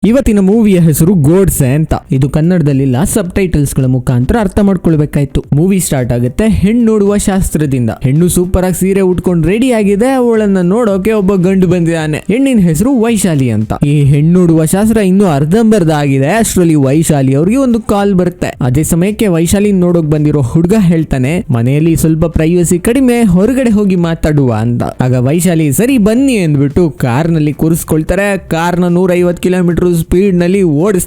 ಇವತ್ತಿನ ಮೂವಿಯ ಹೆಸರು ಗೋಡ್ಸೆ ಅಂತ. ಇದು ಕನ್ನಡದಲ್ಲಿಲ್ಲ, ಸಬ್ ಟೈಟಲ್ಸ್ ಗಳ ಮುಖಾಂತರ ಅರ್ಥ ಮಾಡ್ಕೊಳ್ಬೇಕಾಯ್ತು. ಮೂವಿ ಸ್ಟಾರ್ಟ್ ಆಗುತ್ತೆ ಹೆಣ್ಣು ನೋಡುವ ಶಾಸ್ತ್ರದಿಂದ. ಹೆಣ್ಣು ಸೂಪರ್ ಆಗಿ ಸೀರೆ ಉಟ್ಕೊಂಡು ರೆಡಿ ಆಗಿದೆ. ಅವಳನ್ನ ನೋಡೋಕೆ ಒಬ್ಬ ಗಂಡು ಬಂದಿದ್ದಾನೆ. ಹೆಣ್ಣಿನ ಹೆಸರು ವೈಶಾಲಿ ಅಂತ. ಈ ಹೆಣ್ಣು ನೋಡುವ ಶಾಸ್ತ್ರ ಇನ್ನೂ ಅರ್ಧಂಬರ್ಧ ಆಗಿದೆ. ಅಷ್ಟರಲ್ಲಿ ವೈಶಾಲಿ ಅವ್ರಿಗೆ ಒಂದು ಕಾಲ್ ಬರುತ್ತೆ. ಅದೇ ಸಮಯಕ್ಕೆ ವೈಶಾಲಿ ನೋಡೋಕ್ ಬಂದಿರೋ ಹುಡುಗ ಹೇಳ್ತಾನೆ, ಮನೆಯಲ್ಲಿ ಸ್ವಲ್ಪ ಪ್ರೈವಸಿ ಕಡಿಮೆ, ಹೊರಗಡೆ ಹೋಗಿ ಮಾತಾಡುವ ಅಂತ. ಆಗ ವೈಶಾಲಿ ಸರಿ ಬನ್ನಿ ಅಂದ್ಬಿಟ್ಟು ಕಾರ್ ನಲ್ಲಿ ಕೂರಿಸ್ಕೊಳ್ತಾರೆ. ಕಾರ್ನ 150 ಕಿಲೋಮೀಟರ್ ಸ್ಪೀಡ್ ನಲ್ಲಿ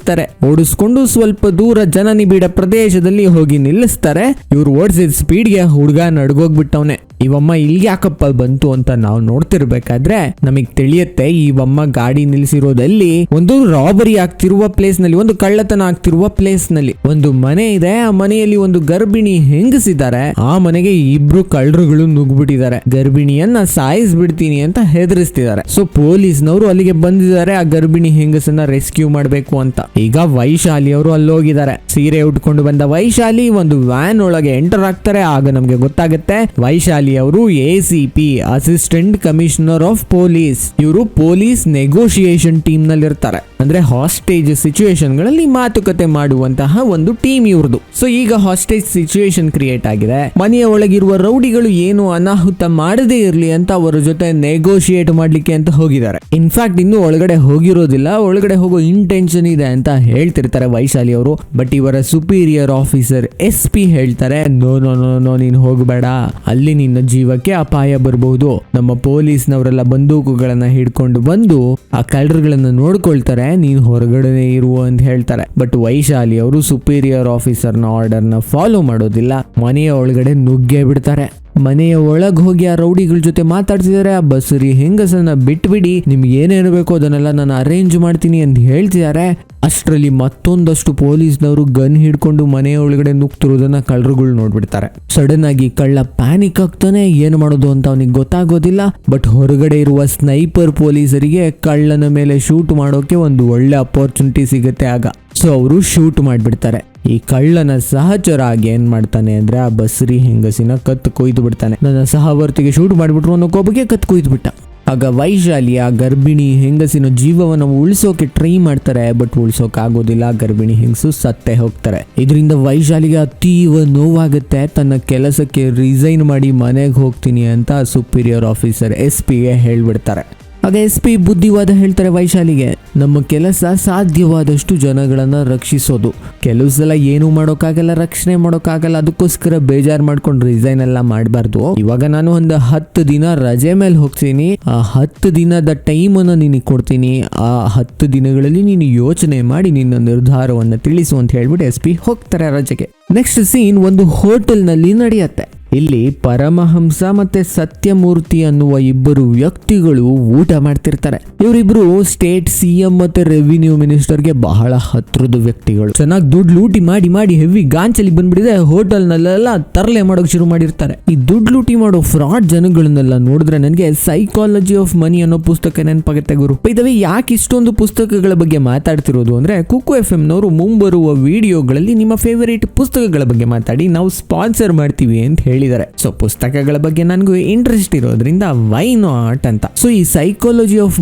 ಓಡಿಸ್ಕೊಂಡು ಸ್ವಲ್ಪ ದೂರ ಜನನಿಬಿಡ ಪ್ರದೇಶದಲ್ಲಿ ಹೋಗಿ ನಿಲ್ಲಿಸ್ತಾರೆ. ಇವ್ರು ಓಡಿಸಿದ ಸ್ಪೀಡ್ಗೆ ಹುಡುಗ ನಡ್ಗೋಗ್ಬಿಟ್ಟವನೆ. ಇವಮ್ಮ ಇಲ್ಲಿಗೆ ಯಾಕಪ್ಪ ಬಂತು ಅಂತ ನಾವು ನೋಡ್ತಿರ್ಬೇಕಾದ್ರೆ ನಮಗ್ ತಿಳಿಯುತ್ತೆ, ಇವಮ್ಮ ಗಾಡಿ ನಿಲ್ಸಿರೋದಲ್ಲಿ ಒಂದು ರಾಬರಿ ಆಗ್ತಿರುವ ಪ್ಲೇಸ್ ನಲ್ಲಿ, ಒಂದು ಕಳ್ಳತನ ಆಗ್ತಿರುವ ಪ್ಲೇಸ್ ನಲ್ಲಿ ಒಂದು ಮನೆ ಇದೆ. ಆ ಮನೆಯಲ್ಲಿ ಒಂದು ಗರ್ಭಿಣಿ ಹೆಂಗಸಿದ್ದಾರೆ. ಆ ಮನೆಗೆ ಇಬ್ರು ಕಳ್ಳರುಗಳು ನುಗ್ಬಿಟ್ಟಿದ್ದಾರೆ. ಗರ್ಭಿಣಿಯನ್ನ ಸಾಯಿಸ್ಬಿಡ್ತೀನಿ ಅಂತ ಹೆದರಿಸ್ತಿದ್ದಾರೆ. ಸೊ ಪೊಲೀಸ್ನವರು ಅಲ್ಲಿಗೆ ಬಂದಿದ್ದಾರೆ ಆ ಗರ್ಭಿಣಿ ಹೆಂಗಸನ್ನ ರೆಸ್ಕ್ಯೂ ಮಾಡ್ಬೇಕು ಅಂತ. ಈಗ ವೈಶಾಲಿ ಅವರು ಅಲ್ಲಿ ಹೋಗಿದ್ದಾರೆ. ಸೀರೆ ಉಟ್ಕೊಂಡು ಬಂದ ವೈಶಾಲಿ ಒಂದು ವ್ಯಾನ್ ಒಳಗೆ ಎಂಟರ್ ಆಗ್ತಾರೆ. ಆಗ ನಮ್ಗೆ ಗೊತ್ತಾಗುತ್ತೆ ವೈಶಾಲಿ ಅವರು ACP, assistant commissioner of police. ಇವರು ಪೊಲೀಸ್ ನೆಗೋಷಿಯೇಷನ್ ಟೀಮ್ ನಲ್ಲಿ ಇರ್ತಾರೆ. ಅಂದ್ರೆ ಹಾಸ್ಟೇಜ್ ಸಿಚುವೇಶನ್ ಗಳಲ್ಲಿ ಮಾತುಕತೆ ಮಾಡುವಂತಹ ಒಂದು ಟೀಮ್ ಇವ್ರದ್ದು. ಸೊ ಈಗ ಹಾಸ್ಟೇಜ್ ಸಿಚುವೇಶನ್ ಕ್ರಿಯೇಟ್ ಆಗಿದೆ. ಮನೆಯ ಒಳಗಿರುವ ರೌಡಿಗಳು ಏನು ಅನಾಹುತ ಮಾಡದೇ ಇರ್ಲಿ ಅಂತ ಅವರ ಜೊತೆ ನೆಗೋಷಿಯೇಟ್ ಮಾಡ್ಲಿಕ್ಕೆ ಅಂತ ಹೋಗಿದ್ದಾರೆ. ಇನ್ಫ್ಯಾಕ್ಟ್ ಇನ್ನು ಒಳಗಡೆ ಹೋಗಿರೋದಿಲ್ಲ, ಒಳಗಡೆ ಹೋಗೋ ಇಂಟೆನ್ಷನ್ ಇದೆ ಅಂತ ಹೇಳ್ತಿರ್ತಾರೆ ವೈಶಾಲಿ ಅವರು. ಬಟ್ ಇವರ ಸುಪೀರಿಯರ್ ಆಫೀಸರ್ SP ಹೇಳ್ತಾರೆ, ನೋ ನೋ ನೋ ನೋ ನೀನ್ ಹೋಗಬೇಡ, ಅಲ್ಲಿ ನಿನ್ನ ಜೀವಕ್ಕೆ ಅಪಾಯ ಬರಬಹುದು. ನಮ್ಮ ಪೊಲೀಸ್ನವರೆಲ್ಲ ಬಂದೂಕುಗಳನ್ನ ಹಿಡ್ಕೊಂಡು ಬಂದು ಆ ಕಳ್ಳರುಗಳನ್ನ ನೋಡ್ಕೊಳ್ತಾರೆ, ನೀನ್ ಹೊರಗಡೆ ಇರುವ ಅಂತ ಹೇಳ್ತಾರೆ. ಬಟ್ ವೈಶಾಲಿ ಅವರು ಸುಪೀರಿಯರ್ ಆಫೀಸರ್ ನ ಆರ್ಡರ್ ನ ಫಾಲೋ ಮಾಡೋದಿಲ್ಲ. ಮನೆಯ ಒಳಗಡೆ ನುಗ್ಗೇ ಬಿಡ್ತಾರೆ. ಮನೆಯ ಒಳಗ್ ಹೋಗಿ ಆ ರೌಡಿಗಳ ಜೊತೆ ಮಾತಾಡ್ತಿದ್ದಾರೆ. ಆ ಬಸರಿ ಹೆಂಗಸನ್ನ ಬಿಟ್ಬಿಡಿ, ನಿಮ್ಗೆ ಏನೇನು ಬೇಕೋ ಅದನ್ನೆಲ್ಲ ನಾನು ಅರೇಂಜ್ ಮಾಡ್ತೀನಿ ಅಂತ ಹೇಳ್ತಿದ್ದಾರೆ. ಅಷ್ಟರಲ್ಲಿ ಮತ್ತೊಂದಷ್ಟು ಪೊಲೀಸ್ನವರು ಗನ್ ಹಿಡ್ಕೊಂಡು ಮನೆಯ ಒಳಗಡೆ ನುಗ್ತಿರೋದನ್ನ ಕಳ್ಳರುಗಳು ನೋಡ್ಬಿಡ್ತಾರೆ. ಸಡನ್ ಆಗಿ ಕಳ್ಳ ಪ್ಯಾನಿಕ್ ಆಗ್ತಾನೆ. ಏನು ಮಾಡೋದು ಅಂತ ಅವನಿಗೆ ಗೊತ್ತಾಗೋದಿಲ್ಲ. ಬಟ್ ಹೊರಗಡೆ ಇರುವ ಸ್ನೈಪರ್ ಪೊಲೀಸರಿಗೆ ಕಳ್ಳನ ಮೇಲೆ ಶೂಟ್ ಮಾಡೋಕೆ ಒಂದು ಒಳ್ಳೆ ಅಪರ್ಚುನಿಟಿ ಸಿಗುತ್ತೆ ಆಗ. ಸೊ ಅವರು ಶೂಟ್ ಮಾಡ್ಬಿಡ್ತಾರೆ. ಈ ಕಳ್ಳನ ಸಹಚರ ಆಗಿ ಏನ್ ಮಾಡ್ತಾನೆ ಅಂದ್ರೆ ಆ ಬಸರಿ ಹೆಂಗಸಿನ ಕತ್ತು ಕೊಯ್ದು ಬಿಡ್ತಾನೆ. ನನ್ನ ಸಹವರ್ತಿಗೆ ಶೂಟ್ ಮಾಡ್ಬಿಟ್ರು ಅನ್ನೋ ಕೋಪಕ್ಕೆ ಕತ್ತು ಕೊಯ್ದು ಬಿಟ್ಟ. ಆಗ ವೈಶಾಲಿ ಆ ಗರ್ಭಿಣಿ ಹೆಂಗಸಿನ ಜೀವವನ್ನು ಉಳಿಸೋಕೆ ಟ್ರೈ ಮಾಡ್ತಾರೆ. ಬಟ್ ಉಳಿಸೋಕೆ ಆಗೋದಿಲ್ಲ. ಗರ್ಭಿಣಿ ಹೆಂಗಸು ಸತ್ತೇ ಹೋಗ್ತಾರೆ. ಇದರಿಂದ ವೈಶಾಲಿಗೆ ಅತೀವ ನೋವಾಗುತ್ತೆ. ತನ್ನ ಕೆಲಸಕ್ಕೆ ರಿಸೈನ್ ಮಾಡಿ ಮನೆಗೆ ಹೋಗ್ತೀನಿ ಅಂತ ಸುಪೀರಿಯರ್ ಆಫೀಸರ್ SP-ಗೆ ಹೇಳ್ಬಿಡ್ತಾರೆ. ಆಗ SP ಬುದ್ಧಿವಾದ ಹೇಳ್ತಾರೆ ವೈಶಾಲಿಗೆ, ನಮ್ಮ ಕೆಲಸ ಸಾಧ್ಯವಾದಷ್ಟು ಜನಗಳನ್ನ ರಕ್ಷಿಸೋದು. ಕೆಲವು ಸಲ ಏನು ಮಾಡೋಕ್ಕಾಗಲ್ಲ, ರಕ್ಷಣೆ ಮಾಡೋಕ್ಕಾಗಲ್ಲ, ಅದಕ್ಕೋಸ್ಕರ ಬೇಜಾರು ಮಾಡ್ಕೊಂಡು ರಿಸೈನ್ ಎಲ್ಲ ಮಾಡಬಾರ್ದು. ಇವಾಗ ನಾನು ಒಂದು 10 ದಿನ ರಜೆ ಮೇಲೆ ಹೋಗ್ತೀನಿ. ಆ 10 ದಿನದ ಟೈಮ್ ಅನ್ನ ನಿನಗೆ ಕೊಡ್ತೀನಿ. ಆ 10 ದಿನಗಳಲ್ಲಿ ನೀನು ಯೋಚನೆ ಮಾಡಿ ನಿನ್ನ ನಿರ್ಧಾರವನ್ನು ತಿಳಿಸು ಅಂತ ಹೇಳ್ಬಿಟ್ಟು SP ಹೋಗ್ತಾರೆ ರಜೆಗೆ. ನೆಕ್ಸ್ಟ್ ಸೀನ್ ಒಂದು ಹೋಟೆಲ್ ನಲ್ಲಿ ನಡೆಯುತ್ತೆ. ಇಲ್ಲಿ ಪರಮಹಂಸ ಮತ್ತೆ ಸತ್ಯಮೂರ್ತಿ ಅನ್ನುವ ಇಬ್ಬರು ವ್ಯಕ್ತಿಗಳು ಊಟ ಮಾಡ್ತಿರ್ತಾರೆ. ಇವರಿಬ್ರು ಸ್ಟೇಟ್ CM ಮತ್ತೆ ರೆವಿನ್ಯೂ ಮಿನಿಸ್ಟರ್ಗೆ ಬಹಳ ಹತ್ರದ ವ್ಯಕ್ತಿಗಳು. ಚೆನ್ನಾಗಿ ದುಡ್ಡು ಲೂಟಿ ಮಾಡಿ ಮಾಡಿ ಹೆವಿ ಗಾಂಚಲಿ ಬಂದ್ಬಿಟ್ಟಿದೆ. ಹೋಟೆಲ್ ನಲ್ಲೆಲ್ಲ ತರಲೆ ಮಾಡೋಕೆ ಶುರು ಮಾಡಿರ್ತಾರೆ. ಈ ದುಡ್ಡು ಲೂಟಿ ಮಾಡೋ ಫ್ರಾಡ್ ಜನಗಳನ್ನೆಲ್ಲ ನೋಡಿದ್ರೆ ನನಗೆ ಸೈಕಾಲಜಿ ಆಫ್ ಮನಿ ಅನ್ನೋ ಪುಸ್ತಕ ನೆನಪಾಗುತ್ತೆ ಗುರು. ಇದವೆ ಯಾಕೆ ಇಷ್ಟೊಂದು ಪುಸ್ತಕಗಳ ಬಗ್ಗೆ ಮಾತಾಡ್ತಿರೋದು ಅಂದ್ರೆ ಕುಕ್ಕು FM ನವರು ಮುಂಬರುವ ವಿಡಿಯೋಗಳಲ್ಲಿ ನಿಮ್ಮ ಫೇವರೇಟ್ ಪುಸ್ತಕಗಳ ಬಗ್ಗೆ ಮಾತಾಡಿ ನಾವು ಸ್ಪಾನ್ಸರ್ ಮಾಡ್ತೀವಿ ಅಂತ ಹೇಳಿ. ಸೊ ಪುಸ್ತಕಗಳ ಬಗ್ಗೆ ನನಗೂ ಇಂಟ್ರೆಸ್ಟ್ ಇರೋದ್ರಿಂದ ವೈ ನಾಟ್ ಅಂತ. ಸೊ ಈ ಸೈಕಾಲಜಿ ಆಫ್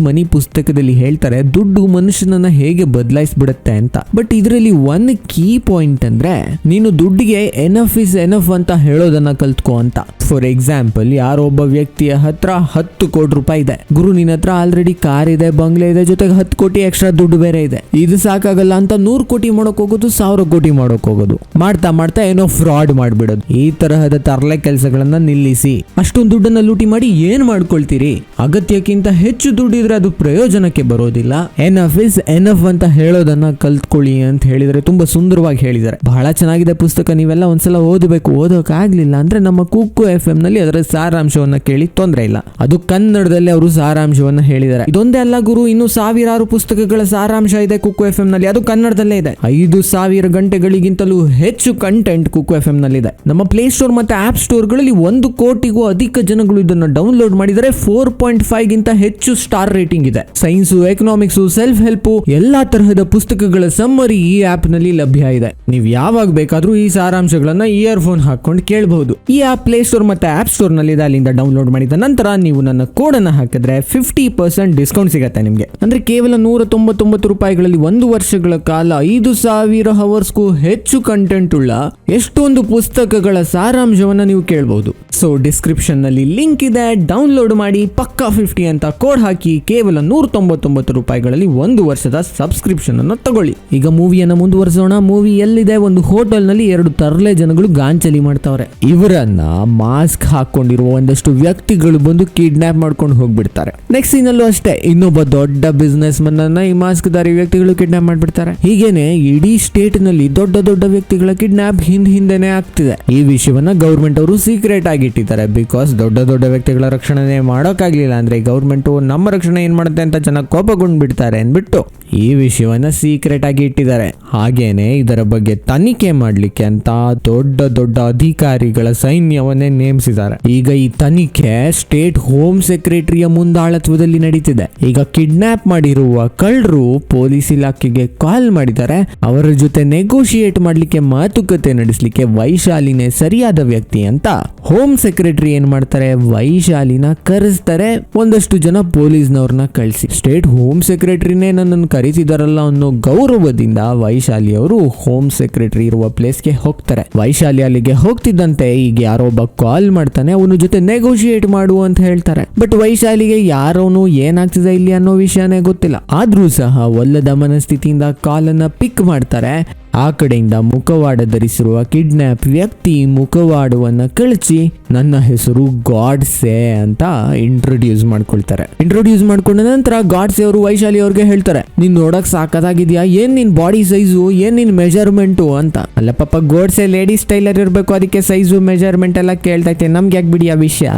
ಮನಿ ಪುಸ್ತಕದಲ್ಲಿ ಹೇಳ್ತಾರೆ ದುಡ್ಡು ಮನುಷ್ಯನನ್ನ ಹೇಗೆ ಬದಲಾಯಿಸ್ಬಿಡುತ್ತೆ ಅಂತ. ಬಟ್ ಇದರಲ್ಲಿ ಒಂದು ಕೀ ಪಾಯಿಂಟ್ ಅಂದ್ರೆ ನೀನು ದುಡ್ಡಿಗೆ ಎನಫ್ ಇಸ್ ಎನಫ್ ಅಂತ ಹೇಳೋದನ್ನ ಕಲ್ತ್ಕೋ ಅಂತ. ಫಾರ್ ಎಕ್ಸಾಂಪಲ್, ಯಾರೋ ಒಬ್ಬ ವ್ಯಕ್ತಿಯ ಹತ್ರ 10 ಕೋಟಿ ರೂಪಾಯಿ ಇದೆ. ಗುರು ನಿನ್ನ ಹತ್ರ ಆಲ್ರೆಡಿ ಕಾರ್ ಇದೆ, ಬಂಗ್ಲೆ ಇದೆ, ಜೊತೆಗೆ 10 ಕೋಟಿ ಎಕ್ಸ್ಟ್ರಾ ದುಡ್ಡು ಬೇರೆ ಇದೆ. ಇದು ಸಾಕಾಗಲ್ಲ ಅಂತ 100 ಕೋಟಿ ಮಾಡೋಕ್ ಹೋಗೋದು, 1000 ಕೋಟಿ ಮಾಡೋಕ್ ಹೋಗೋದು. ಮಾಡ್ತಾ ಮಾಡ್ತಾ ಏನೋ ಫ್ರಾಡ್ ಮಾಡ್ಬಿಡೋದು. ಈ ತರಹದ ತರಲೆ ಕೆಲಸಗಳನ್ನ ನಿಲ್ಲಿಸಿ. ಅಷ್ಟೊಂದು ದುಡ್ಡನ್ನ ಲೂಟಿ ಮಾಡಿ ಏನ್ ಮಾಡ್ಕೊಳ್ತೀರಿ? ಅಗತ್ಯಕ್ಕಿಂತ ಹೆಚ್ಚು ದುಡ್ಡಿದ್ರೆ ಅದು ಪ್ರಯೋಜನಕ್ಕೆ ಬರೋದಿಲ್ಲ. ಎನಫ್ ಇಸ್ ಎನಫ್ ಅಂತ ಹೇಳೋದನ್ನ ಕಲ್ತ್ಕೊಳ್ಳಿ ಅಂತ ಹೇಳಿದ್ರೆ ತುಂಬಾ ಸುಂದರವಾಗಿ ಹೇಳಿದ್ದಾರೆ. ಬಹಳ ಚೆನ್ನಾಗಿದೆ ಪುಸ್ತಕ, ನೀವೆಲ್ಲ ಒಂದ್ಸಲ ಓದಬೇಕು. ಓದೋಕ್ ಆಗ್ಲಿಲ್ಲ ಅಂದ್ರೆ ನಮ್ಮ ಕುಕ್ಕು FM ನಲ್ಲಿ ಅದರ ಸಾರಾಂಶವನ್ನ ಕೇಳಿ ತೊಂದ್ರೆ ಇಲ್ಲ. ಅದು ಕನ್ನಡದಲ್ಲಿ ಅವರು ಸಾರಾಂಶವನ್ನ ಹೇಳಿದ್ದಾರೆ. ಇದೊಂದೇ ಅಲ್ಲ ಗುರು, ಇನ್ನು ಸಾವಿರಾರು ಪುಸ್ತಕಗಳ ಸಾರಾಂಶ ಇದೆ ಕುಕ್ಕು FM ನಲ್ಲಿ. ಅದು ಕನ್ನಡದಲ್ಲೇ ಇದೆ. 5000 ಗಂಟೆಗಳಿಗಿಂತಲೂ ಹೆಚ್ಚು ಕಂಟೆಂಟ್ ಕುಕ್ಕು FM ನಲ್ಲಿ ಇದೆ. ನಮ್ಮ ಪ್ಲೇ ಸ್ಟೋರ್ ಮತ್ತೆ ಆಪ್ ಸ್ಟೋರ್ಗಳಲ್ಲಿ 1 ಕೋಟಿಗೂ ಅಧಿಕ ಜನಗಳು ಇದನ್ನ ಡೌನ್ಲೋಡ್ ಮಾಡಿದರೆ. 4.5 ಗಿಂತ ಹೆಚ್ಚು ಸ್ಟಾರ್ ರೇಟಿಂಗ್ ಇದೆ. ಸೈನ್ಸ್, ಎಕನಾಮಿಕ್ಸ್, ಸೆಲ್ಫ್ ಹೆಲ್ಪ್ ಎಲ್ಲಾ ತರಹದ ಪುಸ್ತಕಗಳ ಸಮ್ಮರಿ ಈ ಆಪ್ ನಲ್ಲಿ ಲಭ್ಯ ಇದೆ. ನೀವು ಯಾವಾಗ ಬೇಕಾದ್ರೂ ಈ ಸಾರಾಂಶಗಳನ್ನ ಇಯರ್ಫೋನ್ ಹಾಕೊಂಡು ಕೇಳಬಹುದು. ಈ ಆಪ್ ಪ್ಲೇ ಸ್ಟೋರ್ ಸ್ಟೋರ್ ಮತ್ತೆ ಆಪ್ ಸ್ಟೋರ್ ನಲ್ಲಿ ಇದೆ, ಅಲ್ಲಿಂದ ಡೌನ್ಲೋಡ್ ಮಾಡಿದ ನಂತರ ನೀವು ನನ್ನ ಕೋಡ್ ಅನ್ನ ಹಾಕಿದ್ರೆ 50% ಡಿಸ್ಕೌಂಟ್ ಸಿಗುತ್ತೆ ನಿಮಗೆ. ಅಂದ್ರೆ ಕೇವಲ 199 ರೂಪಾಯಿಗಳಲ್ಲಿ 1 ವರ್ಷಗಳ ಕಾಲ 5,000 ಅವರ್ಸ್ಗೂ ಹೆಚ್ಚು ಕಂಟೆಂಟ್ ಉಳ್ಳ ಎಷ್ಟೊಂದು ಪುಸ್ತಕಗಳ ಸಾರಾಂಶವನ್ನ ನೀವು ಕೇಳಬಹುದು. ಸೊ ಡಿಸ್ಕ್ರಿಪ್ಷನ್ ನಲ್ಲಿ ಲಿಂಕ್ ಇದೆ, ಡೌನ್ಲೋಡ್ ಮಾಡಿ, ಪಕ್ಕಾ 50 ಅಂತ ಕೋಡ್ ಹಾಕಿ ಕೇವಲ 199 ರೂಪಾಯಿಗಳಲ್ಲಿ 1 ವರ್ಷದ ಸಬ್ಸ್ಕ್ರಿಪ್ಷನ್ ಅನ್ನು ತಗೊಳ್ಳಿ. ಈಗ ಮೂವಿಯನ್ನ ಮುಂದುವರಿಸೋಣ. ಮೂವಿ ಎಲ್ಲಿದೆ, ಒಂದು ಹೋಟೆಲ್ ನಲ್ಲಿ 2 ತರಲೆ ಜನಗಳು ಗಾಂಚಲಿ ಮಾಡ್ತಾವ್ರೆ. ಇವರನ್ನ ಮಾಸ್ಕ್ ಹಾಕೊಂಡಿರುವ ಒಂದಷ್ಟು ವ್ಯಕ್ತಿಗಳು ಬಂದು ಕಿಡ್ನಾಪ್ ಮಾಡ್ಕೊಂಡು ಹೋಗ್ಬಿಡ್ತಾರೆ. ನೆಕ್ಸ್ಟ್ ಸೀನಲ್ಲೂ ಅಷ್ಟೇ, ಇನ್ನೊಬ್ಬ ದೊಡ್ಡ ಬಿಸ್ನೆಸ್ ಮನ್ ಅನ್ನ ಈ ಮಾಸ್ಕ್ ದಾರಿ ವ್ಯಕ್ತಿಗಳು ಕಿಡ್ನಾಪ್ ಮಾಡ್ಬಿಡ್ತಾರೆ. ಹೀಗೇನೆ ಇಡೀ ಸ್ಟೇಟ್ ನಲ್ಲಿ ದೊಡ್ಡ ದೊಡ್ಡ ವ್ಯಕ್ತಿಗಳ ಕಿಡ್ನಾಪ್ ಹಿಂದೆನೆ ಆಗ್ತಿದೆ. ಈ ವಿಷಯವನ್ನ ಗೌರ್ಮೆಂಟ್ ಅವರು ಸೀಕ್ರೆಟ್ ಆಗಿ ಇಟ್ಟಿದ್ದಾರೆ. ಬಿಕಾಸ್ ದೊಡ್ಡ ದೊಡ್ಡ ವ್ಯಕ್ತಿಗಳ ರಕ್ಷಣೆ ಮಾಡೋಕ್ಕಾಗ್ಲಿಲ್ಲ ಅಂದ್ರೆ ಗೌರ್ಮೆಂಟ್ ನಮ್ಮ ರಕ್ಷಣೆ ಏನ್ ಮಾಡುತ್ತೆ ಅಂತ ಜನ ಕೋಪಗೊಂಡು ಬಿಡ್ತಾರೆ ಅಂದ್ಬಿಟ್ಟು ಈ ವಿಷಯವನ್ನ ಸೀಕ್ರೆಟ್ ಆಗಿ ಇಟ್ಟಿದ್ದಾರೆ. ಹಾಗೇನೆ ಇದರ ಬಗ್ಗೆ ತನಿಖೆ ಮಾಡ್ಲಿಕ್ಕೆ ಅಂತ ದೊಡ್ಡ ದೊಡ್ಡ ಅಧಿಕಾರಿಗಳ ಸೈನ್ಯವನ್ನೇ ನೇಮಿಸಿದ್ದಾರೆ. ಈಗ ಈ ತನಿಖೆ ಸ್ಟೇಟ್ ಹೋಮ್ ಸೆಕ್ರೆಟರಿಯ ಮುಂದಾಳತ್ವದಲ್ಲಿ ನಡೀತಿದೆ. ಈಗ ಕಿಡ್ನಾಪ್ ಮಾಡಿರುವ ಕಳ್ಳರು ಪೊಲೀಸ್ ಇಲಾಖೆಗೆ ಕಾಲ್ ಮಾಡಿದ್ದಾರೆ. ಅವರ ಜೊತೆ ನೆಗೋಷಿಯೇಟ್ ಮಾಡ್ಲಿಕ್ಕೆ, ಮಾತುಕತೆ ನಡೆಸಲಿಕ್ಕೆ ವೈಶಾಲಿನೇ ಸರಿಯಾದ ವ್ಯಕ್ತಿ ಅಂತ ಹೋಮ್ ಸೆಕ್ರೆಟರಿ ಏನ್ ಮಾಡ್ತಾರೆ, ವೈಶಾಲಿನ ಕರೆಸ್ತಾರೆ. ಒಂದಷ್ಟು ಜನ ಪೊಲೀಸ್ನವ್ರನ್ನ ಕಳಿಸಿ ಸ್ಟೇಟ್ ಹೋಮ್ ಸೆಕ್ರೆಟರಿನೇ ನನ್ನನ್ನು ಕರೀತಿದಾರಲ್ಲ ಅನ್ನೋ ಗೌರವದಿಂದ ವೈಶಾಲಿ ಅವರು ಹೋಮ್ ಸೆಕ್ರೆಟರಿ ಇರುವ ಪ್ಲೇಸ್ಗೆ ಹೋಗ್ತಾರೆ. ವೈಶಾಲಿ ಅಲ್ಲಿಗೆ ಹೋಗ್ತಿದ್ದಂತೆ ಈಗ ಯಾರೋ ಒಬ್ಬ ಕಾಲ್ ಮಾಡ್ತಾನೆ, ಅವನ ಜೊತೆ ನೆಗೋಷಿಯೇಟ್ ಮಾಡು ಅಂತ ಹೇಳ್ತಾರೆ. ಬಟ್ ವೈಶಾಲಿಗೆ ಯಾರೋನು ಏನಾಗ್ತಿದೆ ಇಲ್ಲಿ ಅನ್ನೋ ವಿಷಯನೇ ಗೊತ್ತಿಲ್ಲ. ಆದ್ರೂ ಸಹ ಒಲ್ಲದ ಮನಸ್ಥಿತಿಯಿಂದ ಕಾಲ್ ಅನ್ನ ಪಿಕ್ ಮಾಡ್ತಾರೆ. ಆ ಕಡೆಯಿಂದ ಮುಖವಾಡ ಧರಿಸಿರುವ ಕಿಡ್ನಾಪ್ ವ್ಯಕ್ತಿ ಮುಖವಾಡವನ್ನ ಕಳಚಿ ನನ್ನ ಹೆಸರು ಗಾಡ್ಸೆ ಅಂತ ಇಂಟ್ರೊಡ್ಯೂಸ್ ಮಾಡ್ಕೊಳ್ತಾರೆ. ಇಂಟ್ರೊಡ್ಯೂಸ್ ಮಾಡ್ಕೊಂಡ ನಂತರ ಗಾಡ್ಸೆ ಅವರು ವೈಶಾಲಿ ಅವ್ರಿಗೆ ಹೇಳ್ತಾರೆ, ನೀನ್ ನೋಡಕ್ ಸಾಕಾಗಿದ್ಯಾ, ಏನ್ ನಿನ್ ಬಾಡಿ ಸೈಜು, ಏನ್ ನಿನ್ ಮೆಜರ್ಮೆಂಟು ಅಂತ. ಅಲ್ಲ ಪಾಪ ಗಾಡ್ಸೆ ಲೇಡೀಸ್ ಟೈಲರ್ ಇರ್ಬೇಕು, ಅದಕ್ಕೆ ಸೈಜು ಮೆಜರ್ಮೆಂಟ್ ಎಲ್ಲ ಕೇಳ್ತೈತೆ, ನಮ್ಗೆ ಯಾಕೆ ಬಿಡಿ ಆ ವಿಷಯ.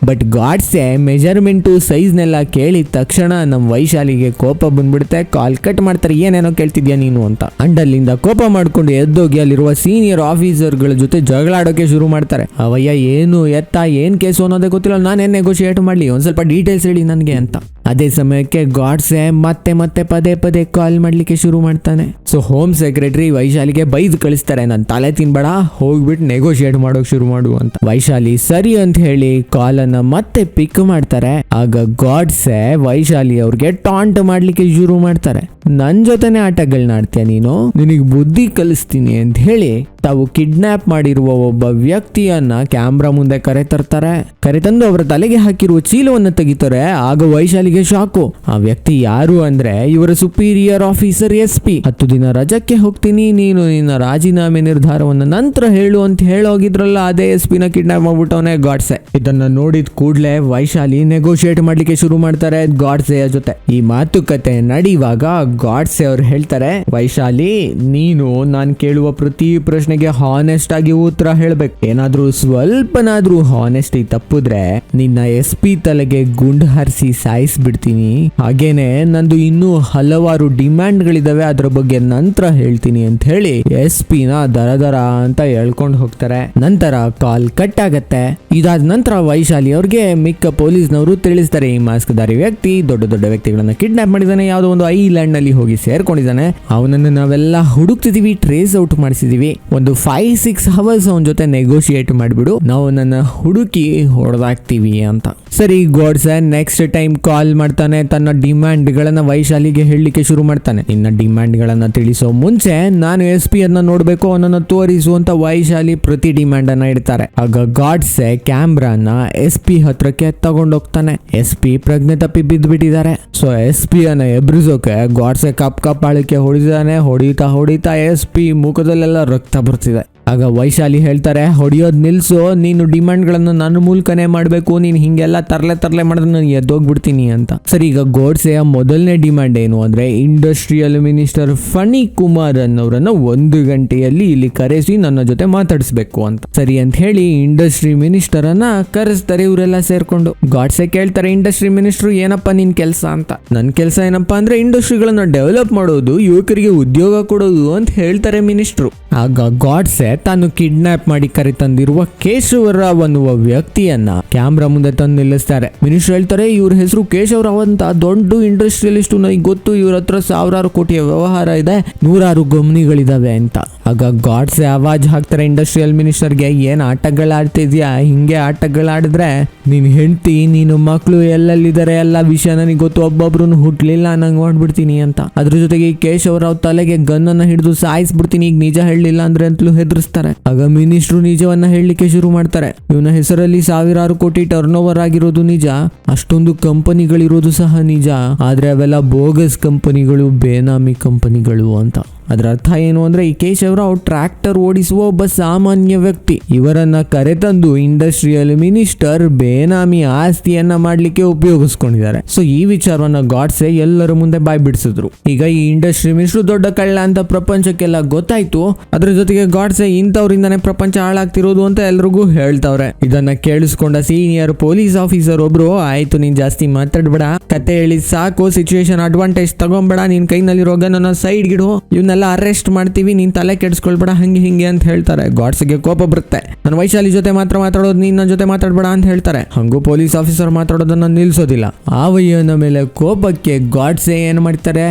ಬಟ್ ಗಾಡ್ಸೆ ಮೆಜರ್ಮೆಂಟು ಸೈಜ್ನೆಲ್ಲ ಕೇಳಿದ ತಕ್ಷಣ ನಮ್ ವೈಶಾಲಿಗೆ ಕೋಪ ಬಂದ್ಬಿಡುತ್ತೆ. ಕಾಲ್ ಕಟ್ ಮಾಡ್ತಾರೆ, ಏನೇನೋ ಕೇಳ್ತಿದ್ಯಾ ನೀನು ಅಂತ. ಅಂಡ್ ಅಲ್ಲಿಂದ ಕೋಪ ಮಾಡ್ಕೊಂಡು ಎದ್ದೋಗಿ ಅಲ್ಲಿರುವ ಸೀನಿಯರ್ ಆಫೀಸರ್ಗಳ ಜೊತೆ ಜಗಳಾಡೋಕೆ ಶುರು ಮಾಡ್ತಾರೆ. ಅವಯ್ಯ ಏನು ಎತ್ತ ಏನ್ ಕೇಸು ಅನ್ನೋದೇ ಗೊತ್ತಿಲ್ಲ, ನಾನೇನ್ ನೆಗೋಷಿಯೇಟ್ ಮಾಡ್ಲಿ, ಒಂದ್ ಸ್ವಲ್ಪ ಡೀಟೇಲ್ಸ್ ಹೇಳಿ ನನ್ಗೆ ಅಂತ. ಅದೇ ಸಮಯಕ್ಕೆ ಗಾಡ್ಸೆ ಮತ್ತೆ ಪದೇ ಪದೇ ಕಾಲ್ ಮಾಡ್ಲಿಕ್ಕೆ ಶುರು ಮಾಡ್ತಾನೆ. ಸೊ ಹೋಮ್ ಸೆಕ್ರೆಟರಿ ವೈಶಾಲಿಗೆ ಬೈದು ಕಳಿಸ್ತಾರೆ, ನನ್ ತಲೆ ತಿನ್ಬೇಡ, ಹೋಗ್ಬಿಟ್ಟು ನೆಗೋಷಿಯೇಟ್ ಮಾಡೋಕ್ ಶುರು ಮಾಡು ಅಂತ. ವೈಶಾಲಿ ಸರಿ ಅಂತ ಹೇಳಿ ಕಾಲ್ ಅನ್ನ ಮತ್ತೆ ಪಿಕ್ ಮಾಡ್ತಾರೆ. ಆಗ ಗಾಡ್ಸೆ ವೈಶಾಲಿ ಅವ್ರಿಗೆ ಟಾಂಟ್ ಮಾಡ್ಲಿಕ್ಕೆ ಶುರು ಮಾಡ್ತಾರೆ. ನನ್ ಜೊತೆನೆ ಆಟಗಳನ್ನ ಆಡ್ತೀಯ ನೀನು, ನಿನಗೆ ಬುದ್ಧಿ ಕಲಿಸ್ತೀನಿ ಅಂತ ಹೇಳಿ ತಾವು ಕಿಡ್ನಾಪ್ ಮಾಡಿರುವ ಒಬ್ಬ ವ್ಯಕ್ತಿಯನ್ನ ಕ್ಯಾಮ್ರಾ ಮುಂದೆ ಕರೆತಂದು ಅವರ ತಲೆಗೆ ಹಾಕಿರುವ ಚೀಲವನ್ನ ತೆಗಿತಾರೆ. ಆಗ ವೈಶಾಲಿಗೆ ಶಾಕು. ಆ ವ್ಯಕ್ತಿ ಯಾರು ಅಂದ್ರೆ ಇವರ ಸುಪೀರಿಯರ್ ಆಫೀಸರ್ SP. 10 ದಿನ ರಜಕ್ಕೆ ಹೋಗ್ತೀನಿ, ನೀನು ನಿನ್ನ ರಾಜೀನಾಮೆ ನಿರ್ಧಾರವನ್ನ ನಂತರ ಹೇಳು ಅಂತ ಹೇಳೋಗಿದ್ರಲ್ಲ, ಅದೇ SP ನ ಕಿಡ್ನಾಪ್ ಮಾಡ್ಬಿಟ್ಟವನೇ ಗಾಡ್ಸೆ. ಇದನ್ನ ನೋಡಿದ ಕೂಡ್ಲೆ ವೈಶಾಲಿ ನೆಗೋಷಿಯೇಟ್ ಮಾಡ್ಲಿಕ್ಕೆ ಶುರು ಮಾಡ್ತಾರೆ ಗಾಡ್ಸೆಯ ಜೊತೆ. ಈ ಮಾತುಕತೆ ನಡೆಯುವಾಗ ಗಾಡ್ಸೆ ಅವ್ರು ಹೇಳ್ತಾರೆ, ವೈಶಾಲಿ ನೀನು ನಾನು ಕೇಳುವ ಪ್ರತಿ ಪ್ರಶ್ನೆಗೆ ಹಾನೆಸ್ಟ್ ಆಗಿ ಉತ್ತರ ಹೇಳ್ಬೇಕು. ಏನಾದ್ರೂ ಸ್ವಲ್ಪನಾದ್ರೂ ಹಾನೆಸ್ಟಿ ತಪ್ಪಿದ್ರೆ ನಿನ್ನ SP ತಲೆಗೆ ಗುಂಡು ಹಾರಿಸಿ ಸಾಯಿಸ್ಬಿಡ್ತೀನಿ. ಹಾಗೇನೆ ನಂದು ಇನ್ನೂ ಹಲವಾರು ಡಿಮ್ಯಾಂಡ್ ಗಳಿದಾವೆ, ಅದ್ರ ಬಗ್ಗೆ ನಂತರ ಹೇಳ್ತೀನಿ ಅಂತ ಹೇಳಿ SP ನ ದರ ಅಂತ ಹೇಳ್ಕೊಂಡು ಹೋಗ್ತಾರೆ. ನಂತರ ಕಾಲ್ ಕಟ್ ಆಗತ್ತೆ. ಇದಾದ ನಂತರ ವೈಶಾಲಿ ಅವ್ರಿಗೆ ಮಿಕ್ಕ ಪೊಲೀಸ್ನವರು ತಿಳಿಸ್ತಾರೆ, ಈ ಮಾಸ್ಕ್ ದಾರಿ ವ್ಯಕ್ತಿ ದೊಡ್ಡ ದೊಡ್ಡ ವ್ಯಕ್ತಿಗಳನ್ನ ಕಿಡ್ನಾಪ್ ಮಾಡಿದಾನೆ, ಯಾವ್ದೋ ಒಂದು ಐಲ್ಯಾಂಡ್ ನಲ್ಲಿ ಹೋಗಿ ಸೇರ್ಕೊಂಡಿದ್ದಾನೆ. ಅವನನ್ನು ನಾವೆಲ್ಲ ಹುಡುಕ್ತಿದೀವಿ, ಟ್ರೇಸ್ ಔಟ್ ಮಾಡಿಸಿದೀವಿ. ಒಂದು 5-6 ಅವರ್ಸ್ ಅವನ ಜೊತೆ ನೆಗೋಷಿಯೇಟ್ ಮಾಡಿಬಿಡು, ನಾವು ನನ್ನ ಹುಡುಕಿ ಹೊಡೆದಾಕ್ತೀವಿ ಅಂತ. ಸರಿ, ಗಾಡ್ಸೆ ನೆಕ್ಸ್ಟ್ ಟೈಮ್ ಕಾಲ್ ಮಾಡ್ತಾನೆ. ತನ್ನ ಡಿಮ್ಯಾಂಡ್ ಗಳನ್ನ ವೈಶಾಲಿಗೆ ಹೇಳಲಿಕ್ಕೆ ಶುರು ಮಾಡ್ತಾನೆ. ಇನ್ನ ಡಿಮ್ಯಾಂಡ್ ಗಳನ್ನ ತಿಳಿಸೋ ಮುಂಚೆ ನಾನು SP ಅನ್ನ ನೋಡ್ಬೇಕು, ಅವನನ್ನ ತೋರಿಸು ಅಂತ ವೈಶಾಲಿ ಪ್ರತಿ ಡಿಮ್ಯಾಂಡ್ ಅನ್ನ ಇಡ್ತಾರೆ. ಆಗ ಗಾಡ್ಸೆ ಕ್ಯಾಮ್ರಾನ SP ಹತ್ರಕ್ಕೆ ತಗೊಂಡೋಗ್ತಾನೆ. SP ಪ್ರಜ್ಞೆ ತಪ್ಪಿ ಬಿದ್ದ್ಬಿಟ್ಟಿದ್ದಾರೆ. ಸೊ SP ಅನ್ನ ಎಬ್ರಿಸೋಕೆ ಗಾಡ್ಸೆ ಕಪ್ ಆಳಿಕೆ ಹೊಡಿತಾ SP ಮುಖದಲ್ಲೆಲ್ಲ ರಕ್ತ ಬರ್ತಿದೆ. ಆಗ ವೈಶಾಲಿ ಹೇಳ್ತಾರೆ, ಹೊಡಿಯೋದ್ ನಿಲ್ಸು, ನೀನು ಡಿಮ್ಯಾಂಡ್ ಗಳನ್ನ ನನ್ನ ಮೂಲಕನೇ ಮಾಡ್ಬೇಕು, ನೀನ್ ಹಿಂಗೆಲ್ಲ ತರ್ಲೆ ಮಾಡಿದ್ರೆ ನಾನು ಎದ್ದೋಗ್ಬಿಡ್ತೀನಿ ಅಂತ. ಸರಿ, ಈಗ ಗಾಡ್ಸೆಯ ಮೊದಲನೇ ಡಿಮ್ಯಾಂಡ್ ಏನು ಅಂದ್ರೆ ಇಂಡಸ್ಟ್ರಿಯಲ್ ಮಿನಿಸ್ಟರ್ ಫಣಿ ಕುಮಾರ್ ಅನ್ನೋರನ್ನ 1 ಗಂಟೆಯಲ್ಲಿ ಇಲ್ಲಿ ಕರೆಸಿ ನನ್ನ ಜೊತೆ ಮಾತಾಡಿಸ್ಬೇಕು ಅಂತ. ಸರಿ ಅಂತ ಹೇಳಿ ಇಂಡಸ್ಟ್ರಿ ಮಿನಿಸ್ಟರ್ ಅನ್ನ ಕರೆಸ್ತಾರೆ ಇವರೆಲ್ಲ ಸೇರ್ಕೊಂಡು. ಗಾಡ್ಸೆ ಕೇಳ್ತಾರೆ, ಇಂಡಸ್ಟ್ರಿ ಮಿನಿಸ್ಟರ್ ಏನಪ್ಪಾ ನಿನ್ ಕೆಲಸ ಅಂತ. ನನ್ ಕೆಲಸ ಏನಪ್ಪಾ ಅಂದ್ರೆ ಇಂಡಸ್ಟ್ರಿಗಳನ್ನ ಡೆವಲಪ್ ಮಾಡೋದು, ಯುವಕರಿಗೆ ಉದ್ಯೋಗ ಕೊಡೋದು ಅಂತ ಹೇಳ್ತಾರೆ ಮಿನಿಸ್ಟ್ರು. ಆಗ ಗಾಡ್ಸೆ ತಾನು ಕಿಡ್ನಾಪ್ ಮಾಡಿ ಕರೆತಂದಿರುವ ಕೇಶವರಾವ್ ಅನ್ನುವ ವ್ಯಕ್ತಿಯನ್ನ ಕ್ಯಾಮ್ರಾ ಮುಂದೆ ತಂದು ನಿಲ್ಲಿಸ್ತಾರೆ. ಮಿನಿಸ್ಟರ್ ಹೇಳ್ತಾರೆ, ಇವ್ರ ಹೆಸರು ಕೇಶವರಾವ್ ಅಂತ, ದೊಡ್ಡ ಇಂಡಸ್ಟ್ರಿಯಲಿಸ್ಟ್, ನನಗೆ ಗೊತ್ತು, ಇವ್ರ ಹತ್ರ ಸಾವಿರಾರು ಕೋಟಿಯ ವ್ಯವಹಾರ ಇದೆ, 100 ಕಂಪ್ನಿಗಳಿದಾವೆ ಅಂತ. ಆಗ ಗಾಡ್ಸೆ ಆವಾಜ್ ಹಾಕ್ತಾರೆ ಇಂಡಸ್ಟ್ರಿಯಲ್ ಮಿನಿಸ್ಟರ್ಗೆ, ಏನ್ ಆಟಗಳಾಡ್ತಿದ್ಯಾ? ಹಿಂಗೆ ಆಟಗಳಾಡಿದ್ರೆ ನಿನ್ ಹೆಂಡತಿ, ನೀನು ಮಕ್ಕಳು ಎಲ್ಲೆಲ್ಲಿದ್ದಾರೆ ಎಲ್ಲ ವಿಷಯ ನನಗೆ ಗೊತ್ತು, ಒಬ್ಬೊಬ್ರು ಹುಟ್ಲಿಲ್ಲ ನಂಗೆ ಮಾಡ್ಬಿಡ್ತೀನಿ ಅಂತ. ಅದ್ರ ಜೊತೆಗೆ ಈ ಕೇಶವರಾವ್ ತಲೆಗೆ ಗನ್ನನ್ನ ಹಿಡಿದು ಸಾಯಿಸ್ಬಿಡ್ತೀನಿ ಈಗ ನಿಜ ಹೇಳಲಿಲ್ಲ ಅಂದ್ರೆ ಅಂತಲೂ ಹೆದರ್ಸ್ತಾರೆ. ಆಗ ಮಿನಿಸ್ಟ್ರು ನಿಜವನ್ನ ಹೇಳಲಿಕ್ಕೆ ಶುರು ಮಾಡ್ತಾರೆ. ಇವನ ಹೆಸರಲ್ಲಿ ಸಾವಿರಾರು ಕೋಟಿ ಟರ್ನ್ ಓವರ್ ಆಗಿರೋದು ನಿಜ, ಅಷ್ಟೊಂದು ಕಂಪನಿಗಳಿರೋದು ಸಹ ನಿಜ, ಆದ್ರೆ ಅವೆಲ್ಲ ಬೋಗಸ್ ಕಂಪನಿಗಳು, ಬೇನಾಮಿ ಕಂಪನಿಗಳು ಅಂತ. ಅದರ ಅರ್ಥ ಏನು ಅಂದ್ರೆ, ಈ ಕೇಶವರಾವ್ ಟ್ರ್ಯಾಕ್ಟರ್ ಓಡಿಸುವ ಒಬ್ಬ ಸಾಮಾನ್ಯ ವ್ಯಕ್ತಿ. ಇವರನ್ನ ಕರೆತಂದು ಇಂಡಸ್ಟ್ರಿಯಲ್ ಮಿನಿಸ್ಟರ್ ಬೇನಾಮಿ ಆಸ್ತಿಯನ್ನ ಮಾಡ್ಲಿಕ್ಕೆ ಉಪಯೋಗಿಸ್ಕೊಂಡಿದ್ದಾರೆ. ಸೊ ಈ ವಿಚಾರವನ್ನ ಗಾಡ್ಸೆ ಎಲ್ಲರ ಮುಂದೆ ಬಾಯ್ ಬಿಡಿಸಿದ್ರು. ಈಗ ಈ ಇಂಡಸ್ಟ್ರಿ ಮಿನಿಸ್ಟರ್ ದೊಡ್ಡ ಕಳ್ಳ ಅಂತ ಪ್ರಪಂಚಕ್ಕೆಲ್ಲ ಗೊತ್ತಾಯ್ತು. ಅದ್ರ ಜೊತೆಗೆ ಗಾಡ್ಸೆ ಇಂಥವ್ರಿಂದಾನೇ ಪ್ರಪಂಚ ಹಾಳಾಗ್ತಿರೋದು ಅಂತ ಎಲ್ರಿಗೂ ಹೇಳ್ತಾವ್ರೆ. ಇದನ್ನ ಕೇಳಿಸ್ಕೊಂಡ ಸೀನಿಯರ್ ಪೊಲೀಸ್ ಆಫೀಸರ್ ಒಬ್ರು, ಆಯ್ತು ನೀನ್ ಜಾಸ್ತಿ ಮಾತಾಡ್ಬೇಡ, ಕತೆ ಹೇಳಿ ಸಾಕು, ಸಿಚುವೇಶನ್ ಅಡ್ವಾಂಟೇಜ್ ತಗೊಂಬೇಡ, ನಿನ್ ಕೈನಲ್ಲಿರೋ ಗನ್ನ ಸೈಡ್ ಗಿಡು, ಇವನ್ನೆಲ್ಲ ಅರೆಸ್ಟ್ ಮಾಡ್ತೀವಿ, ನೀನ್ ತಲೆ ಕೆಡಿಸ್ಕೊಳ್ಬೇಡ, ಹಂಗೆ ಹಿಂಗೆ ಅಂತ ಹೇಳ್ತಾರೆ. ಗಾಡ್ಸ್ಗೆ ಕೋಪ ಬರುತ್ತೆ. ನಾನು ವೈಶಾಲಿ ಜೊತೆ ಮಾತ್ರ ಮಾತಾಡೋದು, ನೀನ್ ನನ್ನ ಜೊತೆ ಮಾತಾಡ್ಬೇಡ ಅಂತ ಹೇಳ್ತಾರೆ. ಹಂಗೂ ಪೊಲೀಸ್ ಆಫೀಸರ್ ಮಾತಾಡೋದನ್ನ ನಿಲ್ಸೋದಿಲ್ಲ. ಆ ವಯ್ಯನ ಮೇಲೆ ಕೋಪಕ್ಕೆ ಗಾಡ್ಸೆ ಏನ್ ಮಾಡ್ತಾರೆ,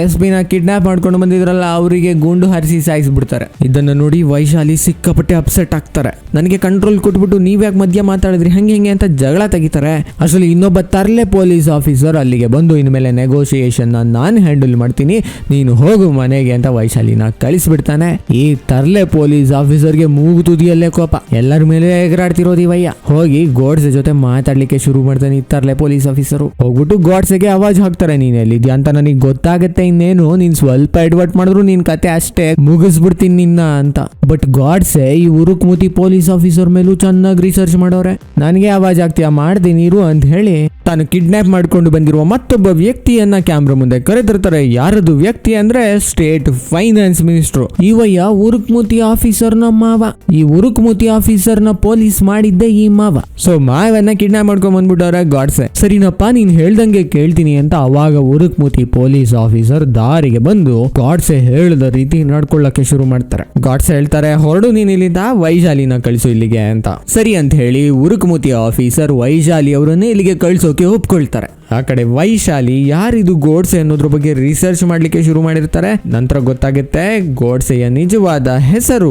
SP ನ ಕಿಡ್ನಾಪ್ ಮಾಡ್ಕೊಂಡು ಬಂದಿದ್ರಲ್ಲ ಅವರಿಗೆ ಗುಂಡು ಹಾರಿಸಿ ಸಾಯಿಸ್ಬಿಡ್ತಾರೆ. ಇದನ್ನ ನೋಡಿ ವೈಶಾಲಿ ಸಿಕ್ಕಾಪಟ್ಟೆ ಅಪ್ಸೆಟ್ ಆಗ್ತಾರೆ. ನನಗೆ ಕಂಟ್ರೋಲ್ ಕೊಟ್ಬಿಟ್ಟು ನೀವ್ಯಾಕೆ ಮಧ್ಯ ಮಾತಾಡಿದ್ರಿ, ಹಂಗೆ ಹಿಂಗೆ ಅಂತ ಜಗಳ ತೆಗಿತಾರೆ. ಅಸಲು ಇನ್ನೊಬ್ಬ ತರ್ಲೆ ಪೊಲೀಸ್ ಆಫೀಸರ್ ಅಲ್ಲಿಗೆ ಬಂದು, ಇನ್ಮೇಲೆ ನೆಗೋಸಿಯೇಷನ್ ನಾನು ಹ್ಯಾಂಡಲ್ ಮಾಡ್ತೀನಿ, ನೀನು ಹೋಗು ಮನೆಗೆ ಅಂತ ವೈಶಾಲಿನ ಕಳಿಸ್ಬಿಡ್ತಾನೆ. ಈ ತರ್ಲೆ ಪೊಲೀಸ್ ಆಫೀಸರ್ಗೆ ಮೂಗು ತುದಿಯಲ್ಲೇ ಕೋಪ, ಎಲ್ಲರ ಮೇಲೆ ಎಗರಾಡ್ತಿರೋದು ಇವಯ್ಯ. ಹೋಗಿ ಗೋಡ್ಸೆ ಜೊತೆ ಮಾತಾಡ್ಲಿಕ್ಕೆ ಶುರು ಮಾಡ್ತಾನೆ ಈ ತರ್ಲೆ ಪೊಲೀಸ್ ಆಫೀಸರು. ಹೋಗ್ಬಿಟ್ಟು ಗೋಡ್ಸೆಗೆ ಆವಾಜ್ ಹಾಕ್ತಾರೆ, ನೀನ್ ಎಲ್ಲಿದ್ಯಾ ಅಂತ ನನಗೆ ಗೊತ್ತಾಗತ್ತೆ, ಇನ್ನೇನು ನೀನ್ ಸ್ವಲ್ಪ ಎಡ್ವರ್ಟ್ ಮಾಡಿದ್ರು ನಿನ್ ಕತೆ ಅಷ್ಟೇ, ಮುಗಿಸ್ಬಿಡ್ತೀನಿ ನಿನ್ನ ಅಂತ. ಬಟ್ ಗಾಡ್ಸೆ ಈ ಉರುಕ್ಮುತಿ ಪೊಲೀಸ್ ಆಫೀಸರ್ ಮೇಲೂ ಚೆನ್ನಾಗಿ ರಿಸರ್ಚ್ ಮಾಡೋರೆ. ನನಗೆ ಆವಾಜ್ ಆಗ್ತೀಯಾ, ಮಾಡ್ತೀನಿ ಇರು ಅಂತ ಹೇಳಿ ತಾನು ಕಿಡ್ನಾಪ್ ಮಾಡ್ಕೊಂಡು ಬಂದಿರುವ ಮತ್ತೊಬ್ಬ ವ್ಯಕ್ತಿಯನ್ನ ಕ್ಯಾಮ್ರಾ ಮುಂದೆ ಕರೆದಿರ್ತಾರೆ. ಯಾರದು ವ್ಯಕ್ತಿ ಅಂದ್ರೆ ಸ್ಟೇಟ್ ಫೈನಾನ್ಸ್ ಮಿನಿಸ್ಟರ್. ಇವಯ್ಯ ಉರುಕ್ಮುತಿ ಆಫೀಸರ್ ನ ಮಾವ. ಈ ಉರುಕ್ಮುತಿ ಆಫೀಸರ್ ನ ಪೊಲೀಸ್ ಮಾಡಿದ್ದೆ ಈ ಮಾವ. ಸೊ ಮಾವನ್ನ ಕಿಡ್ನಾಪ್ ಮಾಡ್ಕೊಂಡ್ ಬಂದ್ಬಿಟ್ಟವ್ರೆ ಗಾಡ್ಸೆ. ಸರಿನಪ್ಪ ನೀನ್ ಹೇಳ್ದಂಗೆ ಕೇಳ್ತೀನಿ ಅಂತ ಅವಾಗ ಉರುಕ್ಮುತಿ ಪೊಲೀಸ್ ಆಫೀಸರ್ ದಾರಿಗೆ ಬಂದು ಗಾಡ್ಸೆ ಹೇಳಿದ ರೀತಿ ನಡ್ಕೊಳ್ಳಕ್ಕೆ ಶುರು ಮಾಡ್ತಾರೆ. ಗಾಡ್ಸೆ ಹೇಳ್ತಾರೆ, ಹೊರಡು ನೀನ್ ಇಲ್ಲಿಂದ, ವೈಶಾಲಿನ ಕಳಿಸು ಇಲ್ಲಿಗೆ ಅಂತ. ಸರಿ ಅಂತ ಹೇಳಿ ಉರುಕ್ಮುತಿ ಆಫೀಸರ್ ವೈಶಾಲಿ ಅವರನ್ನೇ ಇಲ್ಲಿಗೆ ಕಳಿಸೋಕೆ ಒಪ್ಕೊಳ್ತಾರೆ. ಆ ಕಡೆ ವೈಶಾಲಿ ಯಾರಿದು ಗೋಡ್ಸೆ ಅನ್ನೋದ್ರ ಬಗ್ಗೆ ರಿಸರ್ಚ್ ಮಾಡ್ಲಿಕ್ಕೆ ಶುರು ಮಾಡಿರ್ತಾರೆ. ನಂತರ ಗೊತ್ತಾಗುತ್ತೆ ಗೋಡ್ಸೆಯ ನಿಜವಾದ ಹೆಸರು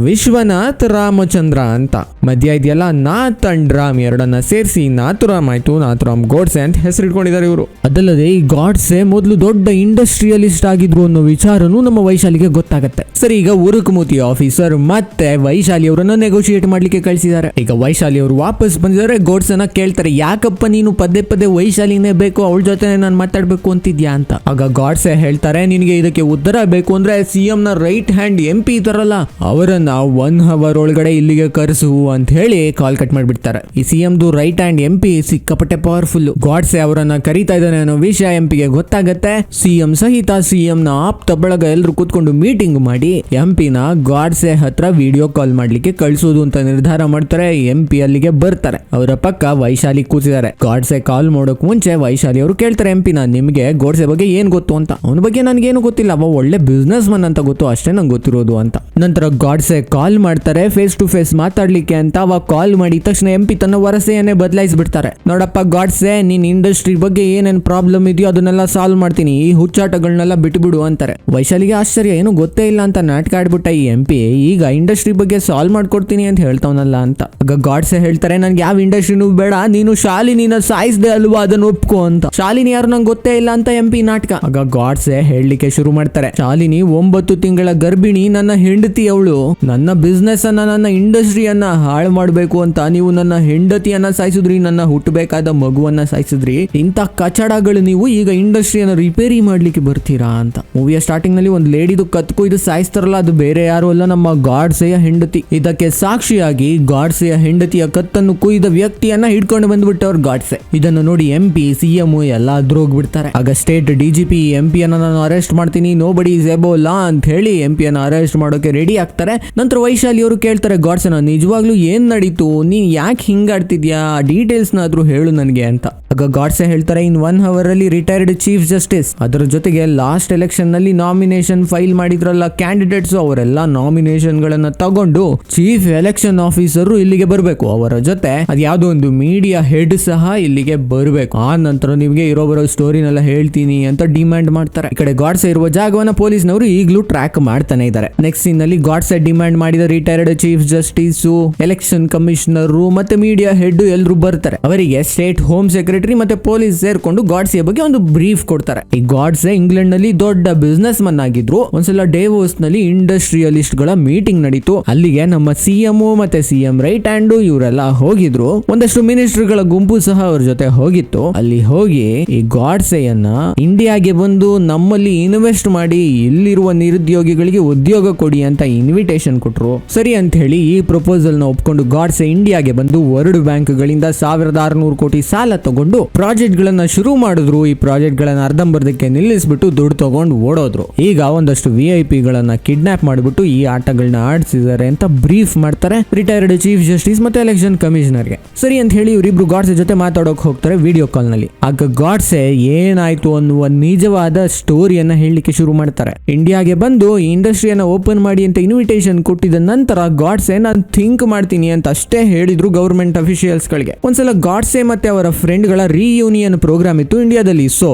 ವಿಶ್ವನಾಥ್ ರಾಮಚಂದ್ರ ಅಂತ. ಮಧ್ಯ ಇದೆಯಲ್ಲ ನಾಥ್ ಅಂಡ್ ರಾಮ್ ಎರಡನ್ನ ಸೇರಿಸಿ ನಾಥುರಾಮ್ ಆಯ್ತು, ನಾಥುರಾಮ್ ಗೋಡ್ಸೆ ಅಂತ ಹೆಸರು ಇಟ್ಕೊಂಡಿದ್ದಾರೆ ಇವರು. ಅದಲ್ಲದೆ ಈ ಗಾಡ್ಸೆ ಮೊದಲು ದೊಡ್ಡ ಇಂಡಸ್ಟ್ರಿಯಲಿಸ್ಟ್ ಆಗಿದ್ರು ಅನ್ನೋ ವಿಚಾರನೂ ನಮ್ಮ ವೈಶಾಲಿಗೆ ಗೊತ್ತಾಗತ್ತೆ. ಸರಿ, ಈಗ ಉರುಕ್ಮುತಿ ಆಫೀಸರ್ ಮತ್ತೆ ವೈಶಾಲಿ ಅವರನ್ನ ನೆಗೋಷಿಯೇಟ್ ಮಾಡ್ಲಿಕ್ಕೆ ಕಳಿಸಿದ್ದಾರೆ. ಈಗ ವೈಶಾಲಿ ಅವರು ವಾಪಸ್ ಬಂದಿದ್ದಾರೆ. ಗೋಡ್ಸೆನ ಕೇಳ್ತಾರೆ, ಯಾಕಪ್ಪ ನೀನು ಪದೇ ಪದೇ ವೈಶಾಲಿನೇ ಬೇಕು, ಅವಳ ಜೊತೆ ನಾನು ಮಾತಾಡ್ಬೇಕು ಅಂತಿದ್ಯಾ ಅಂತ. ಆಗ ಗಾಡ್ಸೆ ಹೇಳ್ತಾರೆ, ನಿನಗೆ ಇದಕ್ಕೆ ಉತ್ತರ ಬೇಕು ಅಂದ್ರೆ CM ನ ರೈಟ್ ಹ್ಯಾಂಡ್ MP ಇದಾರಲ್ಲ ಅವರನ್ನ 1 hour ಒಳಗಡೆ ಇಲ್ಲಿಗೆ ಕರೆಸು ಅಂತ ಹೇಳಿ ಕಾಲ್ ಕಟ್ ಮಾಡ್ಬಿಡ್ತಾರೆ. ಈ CM ದು ರೈಟ್ ಹ್ಯಾಂಡ್ MP ಸಿಕ್ಕಾಪಟ್ಟೆ ಪವರ್ಫುಲ್. ಗಾಡ್ಸೆ ಅವರನ್ನ ಕರೀತಾ ಇದ್ದಾನೆ ಅನ್ನೋ ವಿಷಯ MP ಗೆ ಗೊತ್ತಾಗತ್ತೆ. CM ಸಹಿತ CM ನ ಆಪ್ತ ಬಳಗ ಎಲ್ಲರೂ ಕೂತ್ಕೊಂಡು ಮೀಟಿಂಗ್ ಮಾಡಿ MP ನ ಗಾಡ್ಸೆ ಹತ್ರ ವಿಡಿಯೋ ಕಾಲ್ ಮಾಡ್ಲಿಕ್ಕೆ ಕಳಿಸೋದು ಅಂತ ನಿರ್ಧಾರ ಮಾಡ್ತಾರೆ. MP ಅಲ್ಲಿಗೆ ಬರ್ತಾರೆ. ಅವರ ಪಕ್ಕ ವೈಶಾಲಿ ಕೂತಿದ್ದಾರೆ. ಗಾಡ್ಸೆ ಕಾಲ್ ಮಾಡೋಕ್ ಮುಂಚೆ ವೈಶಾಲಿ ಅವರು ಕೇಳ್ತಾರೆ MP ನ, ನಿಮ್ಗೆ ಗೋಡ್ಸೆ ಬಗ್ಗೆ ಏನ್ ಗೊತ್ತು ಅಂತ. ಅವನ ಬಗ್ಗೆ ನನ್ಗೇನು ಗೊತ್ತಿಲ್ಲ, ಅವ ಒಳ್ಳೆ ಬಿಸ್ನೆಸ್ ಮನ್ ಅಂತ ಗೊತ್ತು, ಅಷ್ಟೇ ನಂಗೆ ಗೊತ್ತಿರೋದು ಅಂತ. ನಂತರ ಗಾಡ್ಸೆ ಕಾಲ್ ಮಾಡ್ತಾರೆ ಫೇಸ್ ಟು ಫೇಸ್ ಮಾತಾಡ್ಲಿಕ್ಕೆ ಅಂತ. ಅವಾಗ ಕಾಲ್ ಮಾಡಿದ ತಕ್ಷಣ MP ತನ್ನ ವರಸೆಯನ್ನೇ ಬದಲಾಯಿಸ್ಬಿಡ್ತಾರೆ. ನೋಡಪ್ಪ ಗಾಡ್ಸೆ, ನೀನ್ ಇಂಡಸ್ಟ್ರಿ ಬಗ್ಗೆ ಏನೇನ್ ಪ್ರಾಬ್ಲಮ್ ಇದೆಯೋ ಅದನ್ನೆಲ್ಲ ಸಾಲ್ವ್ ಮಾಡ್ತೀನಿ, ಈ ಹುಚ್ಚಾಟಗಳನ್ನೆಲ್ಲ ಬಿಟ್ಬಿಡು ಅಂತಾರೆ. ವೈಶಾಲಿಗೆ ಆಶ್ಚರ್ಯ, ಏನು ಗೊತ್ತೇ ಇಲ್ಲ ಅಂತ ನಾಟಕ ಆಡ್ಬಿಟ್ಟ ಈ MP, ಈಗ ಇಂಡಸ್ಟ್ರಿ ಬಗ್ಗೆ ಸಾಲ್ವ್ ಮಾಡ್ಕೊಡ್ತೀನಿ ಅಂತ ಹೇಳ್ತಾವನಲ್ಲ ಅಂತ. ಆಗ ಗಾಡ್ಸೆ ಹೇಳ್ತಾರೆ, ನನ್ಗೆ ಯಾವ ಇಂಡಸ್ಟ್ರಿನೂ ಬೇಡ, ನೀನು ಶಾಲಿನಿನ ಸಾಯಿಸ್ದೆ ಅಲ್ವಾ, ಅದನ್ನ ಒಪ್ಕೋ ಅಂತ. ಶಾಲಿನಿ ಯಾರು ನಂಗೆ ಗೊತ್ತೇ ಇಲ್ಲ ಅಂತ MP ನಾಟಕ. ಆಗ ಗಾಡ್ಸೆ ಹೇಳಲಿಕ್ಕೆ ಶುರು ಮಾಡ್ತಾರೆ, ಶಾಲಿನಿ 9 ತಿಂಗಳ ಗರ್ಭಿಣಿ, ನನ್ನ ಹೆಂಡತಿ ಅವಳು. ನನ್ನ ಬಿಸ್ನೆಸ್ ಅನ್ನ, ನನ್ನ ಇಂಡಸ್ಟ್ರಿಯನ್ನ ಹಾಳು ಮಾಡ್ಬೇಕು ಅಂತ ನೀವು ನನ್ನ ಹೆಂಡತಿಯನ್ನ ಸಾಯಿಸಿದ್ರಿ, ನನ್ನ ಹುಟ್ಟಬೇಕಾದ ಮಗುವನ್ನ ಸಾಯಿಸಿದ್ರಿ. ಇಂಥ ಕಚಡಗಳು ನೀವು ಈಗ ಇಂಡಸ್ಟ್ರಿಯನ್ನ ರಿಪೇರಿ ಮಾಡ್ಲಿಕ್ಕೆ ಬರ್ತೀರಾ ಅಂತ. ಮೂವಿಯ ಸ್ಟಾರ್ಟಿಂಗ್ ನಲ್ಲಿ ಒಂದು ಲೇಡಿದು ಕತ್ಕು ಇದು ಸಾಯಿಸ್ತಾರಲ್ಲ, ಅದು ಬೇರೆ ಯಾರು ಅಲ್ಲ, ನಮ್ಮ ಗಾಡ್ಸೆಯ ಹೆಂಡತಿ. ಇದಕ್ಕೆ ಸಾಕ್ಷಿಯಾಗಿ ಗಾಡ್ಸೆಯ ಹೆಂಡತಿಯ ಕತ್ತನ್ನು ಕುಯ್ದ ವ್ಯಕ್ತಿಯನ್ನ ಹಿಡ್ಕೊಂಡು ಬಂದ್ಬಿಟ್ಟವ್ರು ಗಾಡ್ಸೆ. ಇದನ್ನು ನೋಡಿ MP ಸಿಎಂ ಎಲ್ಲ ಹೋಗ್ಬಿಡ್ತಾರೆ. ಆಗ ಸ್ಟೇಟ್ ಡಿಜಿಪಿ MP ಅನ್ನ ನಾನು ಅರೆಸ್ಟ್ ಮಾಡ್ತೀನಿ, ನೋ ಬಡಿ ಇಸ್ ಎಬೋ ಲಾ ಅಂತ ಹೇಳಿ MP ಅನ್ನ ಅರೆಸ್ಟ್ ಮಾಡೋಕೆ ರೆಡಿ ಆಗ್ತಾರೆ. ನಂತರ ವೈಶಾಲಿ ಅವರು ಕೇಳ್ತಾರೆ ಗಾಡ್ಸೆನ, ನಿಜವಾಗ್ಲೂ ಏನ್ ನಡೀತು, ನೀನ್ ಯಾಕೆ ಹಿಂಗಾಡ್ತಿದ್ಯಾ, ಡೀಟೇಲ್ಸ್ ನಾದ್ರೂ ಹೇಳು ನನಗೆ ಅಂತ. ಆಗ ಗಾಡ್ಸೆ ಹೇಳ್ತಾರೆ, ಇನ್ 1 hour ಅಲ್ಲಿ ರಿಟೈರ್ಡ್ ಚೀಫ್ ಜಸ್ಟಿಸ್, ಅದರ ಜೊತೆಗೆ ಲಾಸ್ಟ್ ಎಲೆಕ್ಷನ್ ನಲ್ಲಿ ನಾಮಿನೇಷನ್ ಫೈಲ್ ಮಾಡಿದ್ರಲ್ಲ ಕ್ಯಾಂಡಿಡೇಟ್ಸ್, ಅವರೆಲ್ಲ ನಾಮಿನೇಷನ್ ಗಳನ್ನ ತಗೊಂಡು ಚೀಫ್ ಎಲೆಕ್ಷನ್ ಆಫೀಸರ್ ಇಲ್ಲಿಗೆ ಬರಬೇಕು, ಅವರ ಜೊತೆ ಅದ್ಯಾವುದೋ ಒಂದು ಮೀಡಿಯಾ ಹೆಡ್ ಸಹ ಇಲ್ಲಿಗೆ ಬರಬೇಕು. ಆ ನಂತರ ನಿಮಗೆ ಬರೋ ಸ್ಟೋರಿನೆಲ್ಲ ಹೇಳ್ತೀನಿ ಅಂತ ಡಿಮ್ಯಾಂಡ್ ಮಾಡ್ತಾರೆ. ಈ ಕಡೆ ಗಾಡ್ಸೆ ಇರುವ ಜಾಗವನ್ನ ಪೊಲೀಸ್ನವರು ಈಗಲೂ ಟ್ರ್ಯಾಕ್ ಮಾಡ್ತಾನೆ ಇದ್ದಾರೆ. ನೆಕ್ಸ್ಟ್ ಸೀನ್ ನಲ್ಲಿ ಗಾಡ್ಸೆ ಡಿಮ್ಯಾಂಡ್ ಮಾಡಿದ retired chief justice, election commissioner ಮತ್ತೆ ಮೀಡಿಯಾ ಹೆಡ್ ಎಲ್ಲರೂ ಬರ್ತಾರೆ. ಅವರಿಗೆ ಸ್ಟೇಟ್ ಹೋಮ್ ಸೆಕ್ರೆಟರಿ ಮತ್ತೆ ಪೊಲೀಸ್ ಸೇರ್ಕೊಂಡು ಗಾಡ್ಸೆ ಬಗ್ಗೆ ಒಂದು ಬ್ರೀಫ್ ಕೊಡ್ತಾರೆ. ಈ ಗಾಡ್ಸೆ ಇಂಗ್ಲೆಂಡ್ ನಲ್ಲಿ ದೊಡ್ಡ ಬಿಸ್ನೆಸ್ ಮನ್ ಆಗಿದ್ರು. ಒಂದ್ಸಲ ಡೇವೋಸ್ ನಲ್ಲಿ ಇಂಡಸ್ಟ್ರಿಯಲಿಸ್ಟ್ ಗಳ ಮೀಟಿಂಗ್ ನಡೀತು. ಅಲ್ಲಿಗೆ ನಮ್ಮ CM ಮತ್ತೆ CM ರೈಟ್ ಹ್ಯಾಂಡ್ ಇವರೆಲ್ಲ ಹೋಗಿದ್ರು. ಒಂದಷ್ಟು ಮಿನಿಸ್ಟರ್ ಗಳ ಗುಂಪು ಸಹ ಅವ್ರ ಜೊತೆ ಹೋಗಿತ್ತು. ಅಲ್ಲಿ ಹೋಗಿ ಈ ಗಾಡ್ಸೆಯನ್ನ ಇಂಡಿಯಾಗೆ ಬಂದು ನಮ್ಮಲ್ಲಿ ಇನ್ವೆಸ್ಟ್ ಮಾಡಿ ಇಲ್ಲಿರುವ ನಿರುದ್ಯೋಗಿಗಳಿಗೆ ಉದ್ಯೋಗ ಕೊಡಿ ಅಂತ ಇನ್ವಿಟೇಷನ್ ಕೊಟ್ರು. ಸರಿ ಅಂತ ಹೇಳಿ ಈ ಪ್ರಪೋಸಲ್ ನ ಒಪ್ಕೊಂಡು ಗಾಡ್ಸೆ ಇಂಡಿಯಾಗೆ ಬಂದು ವರ್ಲ್ಡ್ ಬ್ಯಾಂಕ್ ಗಳಿಂದ 1600 ಕೋಟಿ ಸಾಲ ತಗೊಂಡು ಪ್ರಾಜೆಕ್ಟ್ ಗಳನ್ನ ಶುರು ಮಾಡಿದ್ರು. ಈ ಪ್ರಾಜೆಕ್ಟ್ ಗಳನ್ನ ಅರ್ಧಂಬರ್ಧಕ್ಕೆ ನಿಲ್ಲಿಸ್ಬಿಟ್ಟು ದುಡ್ಡು ತಗೊಂಡು ಓಡೋದ್ರು. ಈಗ ಒಂದಷ್ಟು VIP ಗಳನ್ನ ಕಿಡ್ನಾಪ್ ಮಾಡಿಬಿಟ್ಟು ಈ ಆಟಗಳನ್ನ ಆಡಿಸಿದ್ದಾರೆ ಅಂತ ಬ್ರೀಫ್ ಮಾಡ್ತಾರೆ ರಿಟೈರ್ಡ್ ಚೀಫ್ ಜಸ್ಟಿಸ್ ಮತ್ತೆ ಎಲೆಕ್ಷನ್ ಕಮಿಷನರ್ಗೆ. ಸರಿ ಅಂತ ಹೇಳಿ ಇವರಿಬ್ರು ಗಾಡ್ಸೆ ಜೊತೆ ಮಾತಾಡೋಕೆ ಹೋಗ್ತಾರೆ ವಿಡಿಯೋ ಕಾಲ್ ನಲ್ಲಿ. ಆಗ ಗಾಡ್ಸೆ ಏನಾಯ್ತು ಅನ್ನುವ ನಿಜವಾದ ಸ್ಟೋರಿಯನ್ನ ಹೇಳಲಿಕ್ಕೆ ಶುರು ಮಾಡ್ತಾರೆ. ಇಂಡಿಯಾಗೆ ಬಂದು ಈ ಇಂಡಸ್ಟ್ರಿಯನ್ನ ಓಪನ್ ಮಾಡಿ ಅಂತ ಇನ್ವಿಟೇಷನ್ ಕೊಟ್ಟಿದ ನಂತರ ಗಾಡ್ಸೆ ನಾನು ಥಿಂಕ್ ಮಾಡ್ತೀನಿ ಅಂತ ಅಷ್ಟೇ ಹೇಳಿದ್ರು ಗವರ್ಮೆಂಟ್ ಅಫಿಷಿಯಲ್ಸ್ ಗಳಿಗೆ. ಒಂದ್ಸಲ ಗಾಡ್ಸೆ ಮತ್ತೆ ಅವರ ಫ್ರೆಂಡ್ ಗಳ ರಿಯೂನಿಯನ್ ಪ್ರೋಗ್ರಾಮ್ ಇತ್ತು ಇಂಡಿಯಾದಲ್ಲಿ. ಸೊ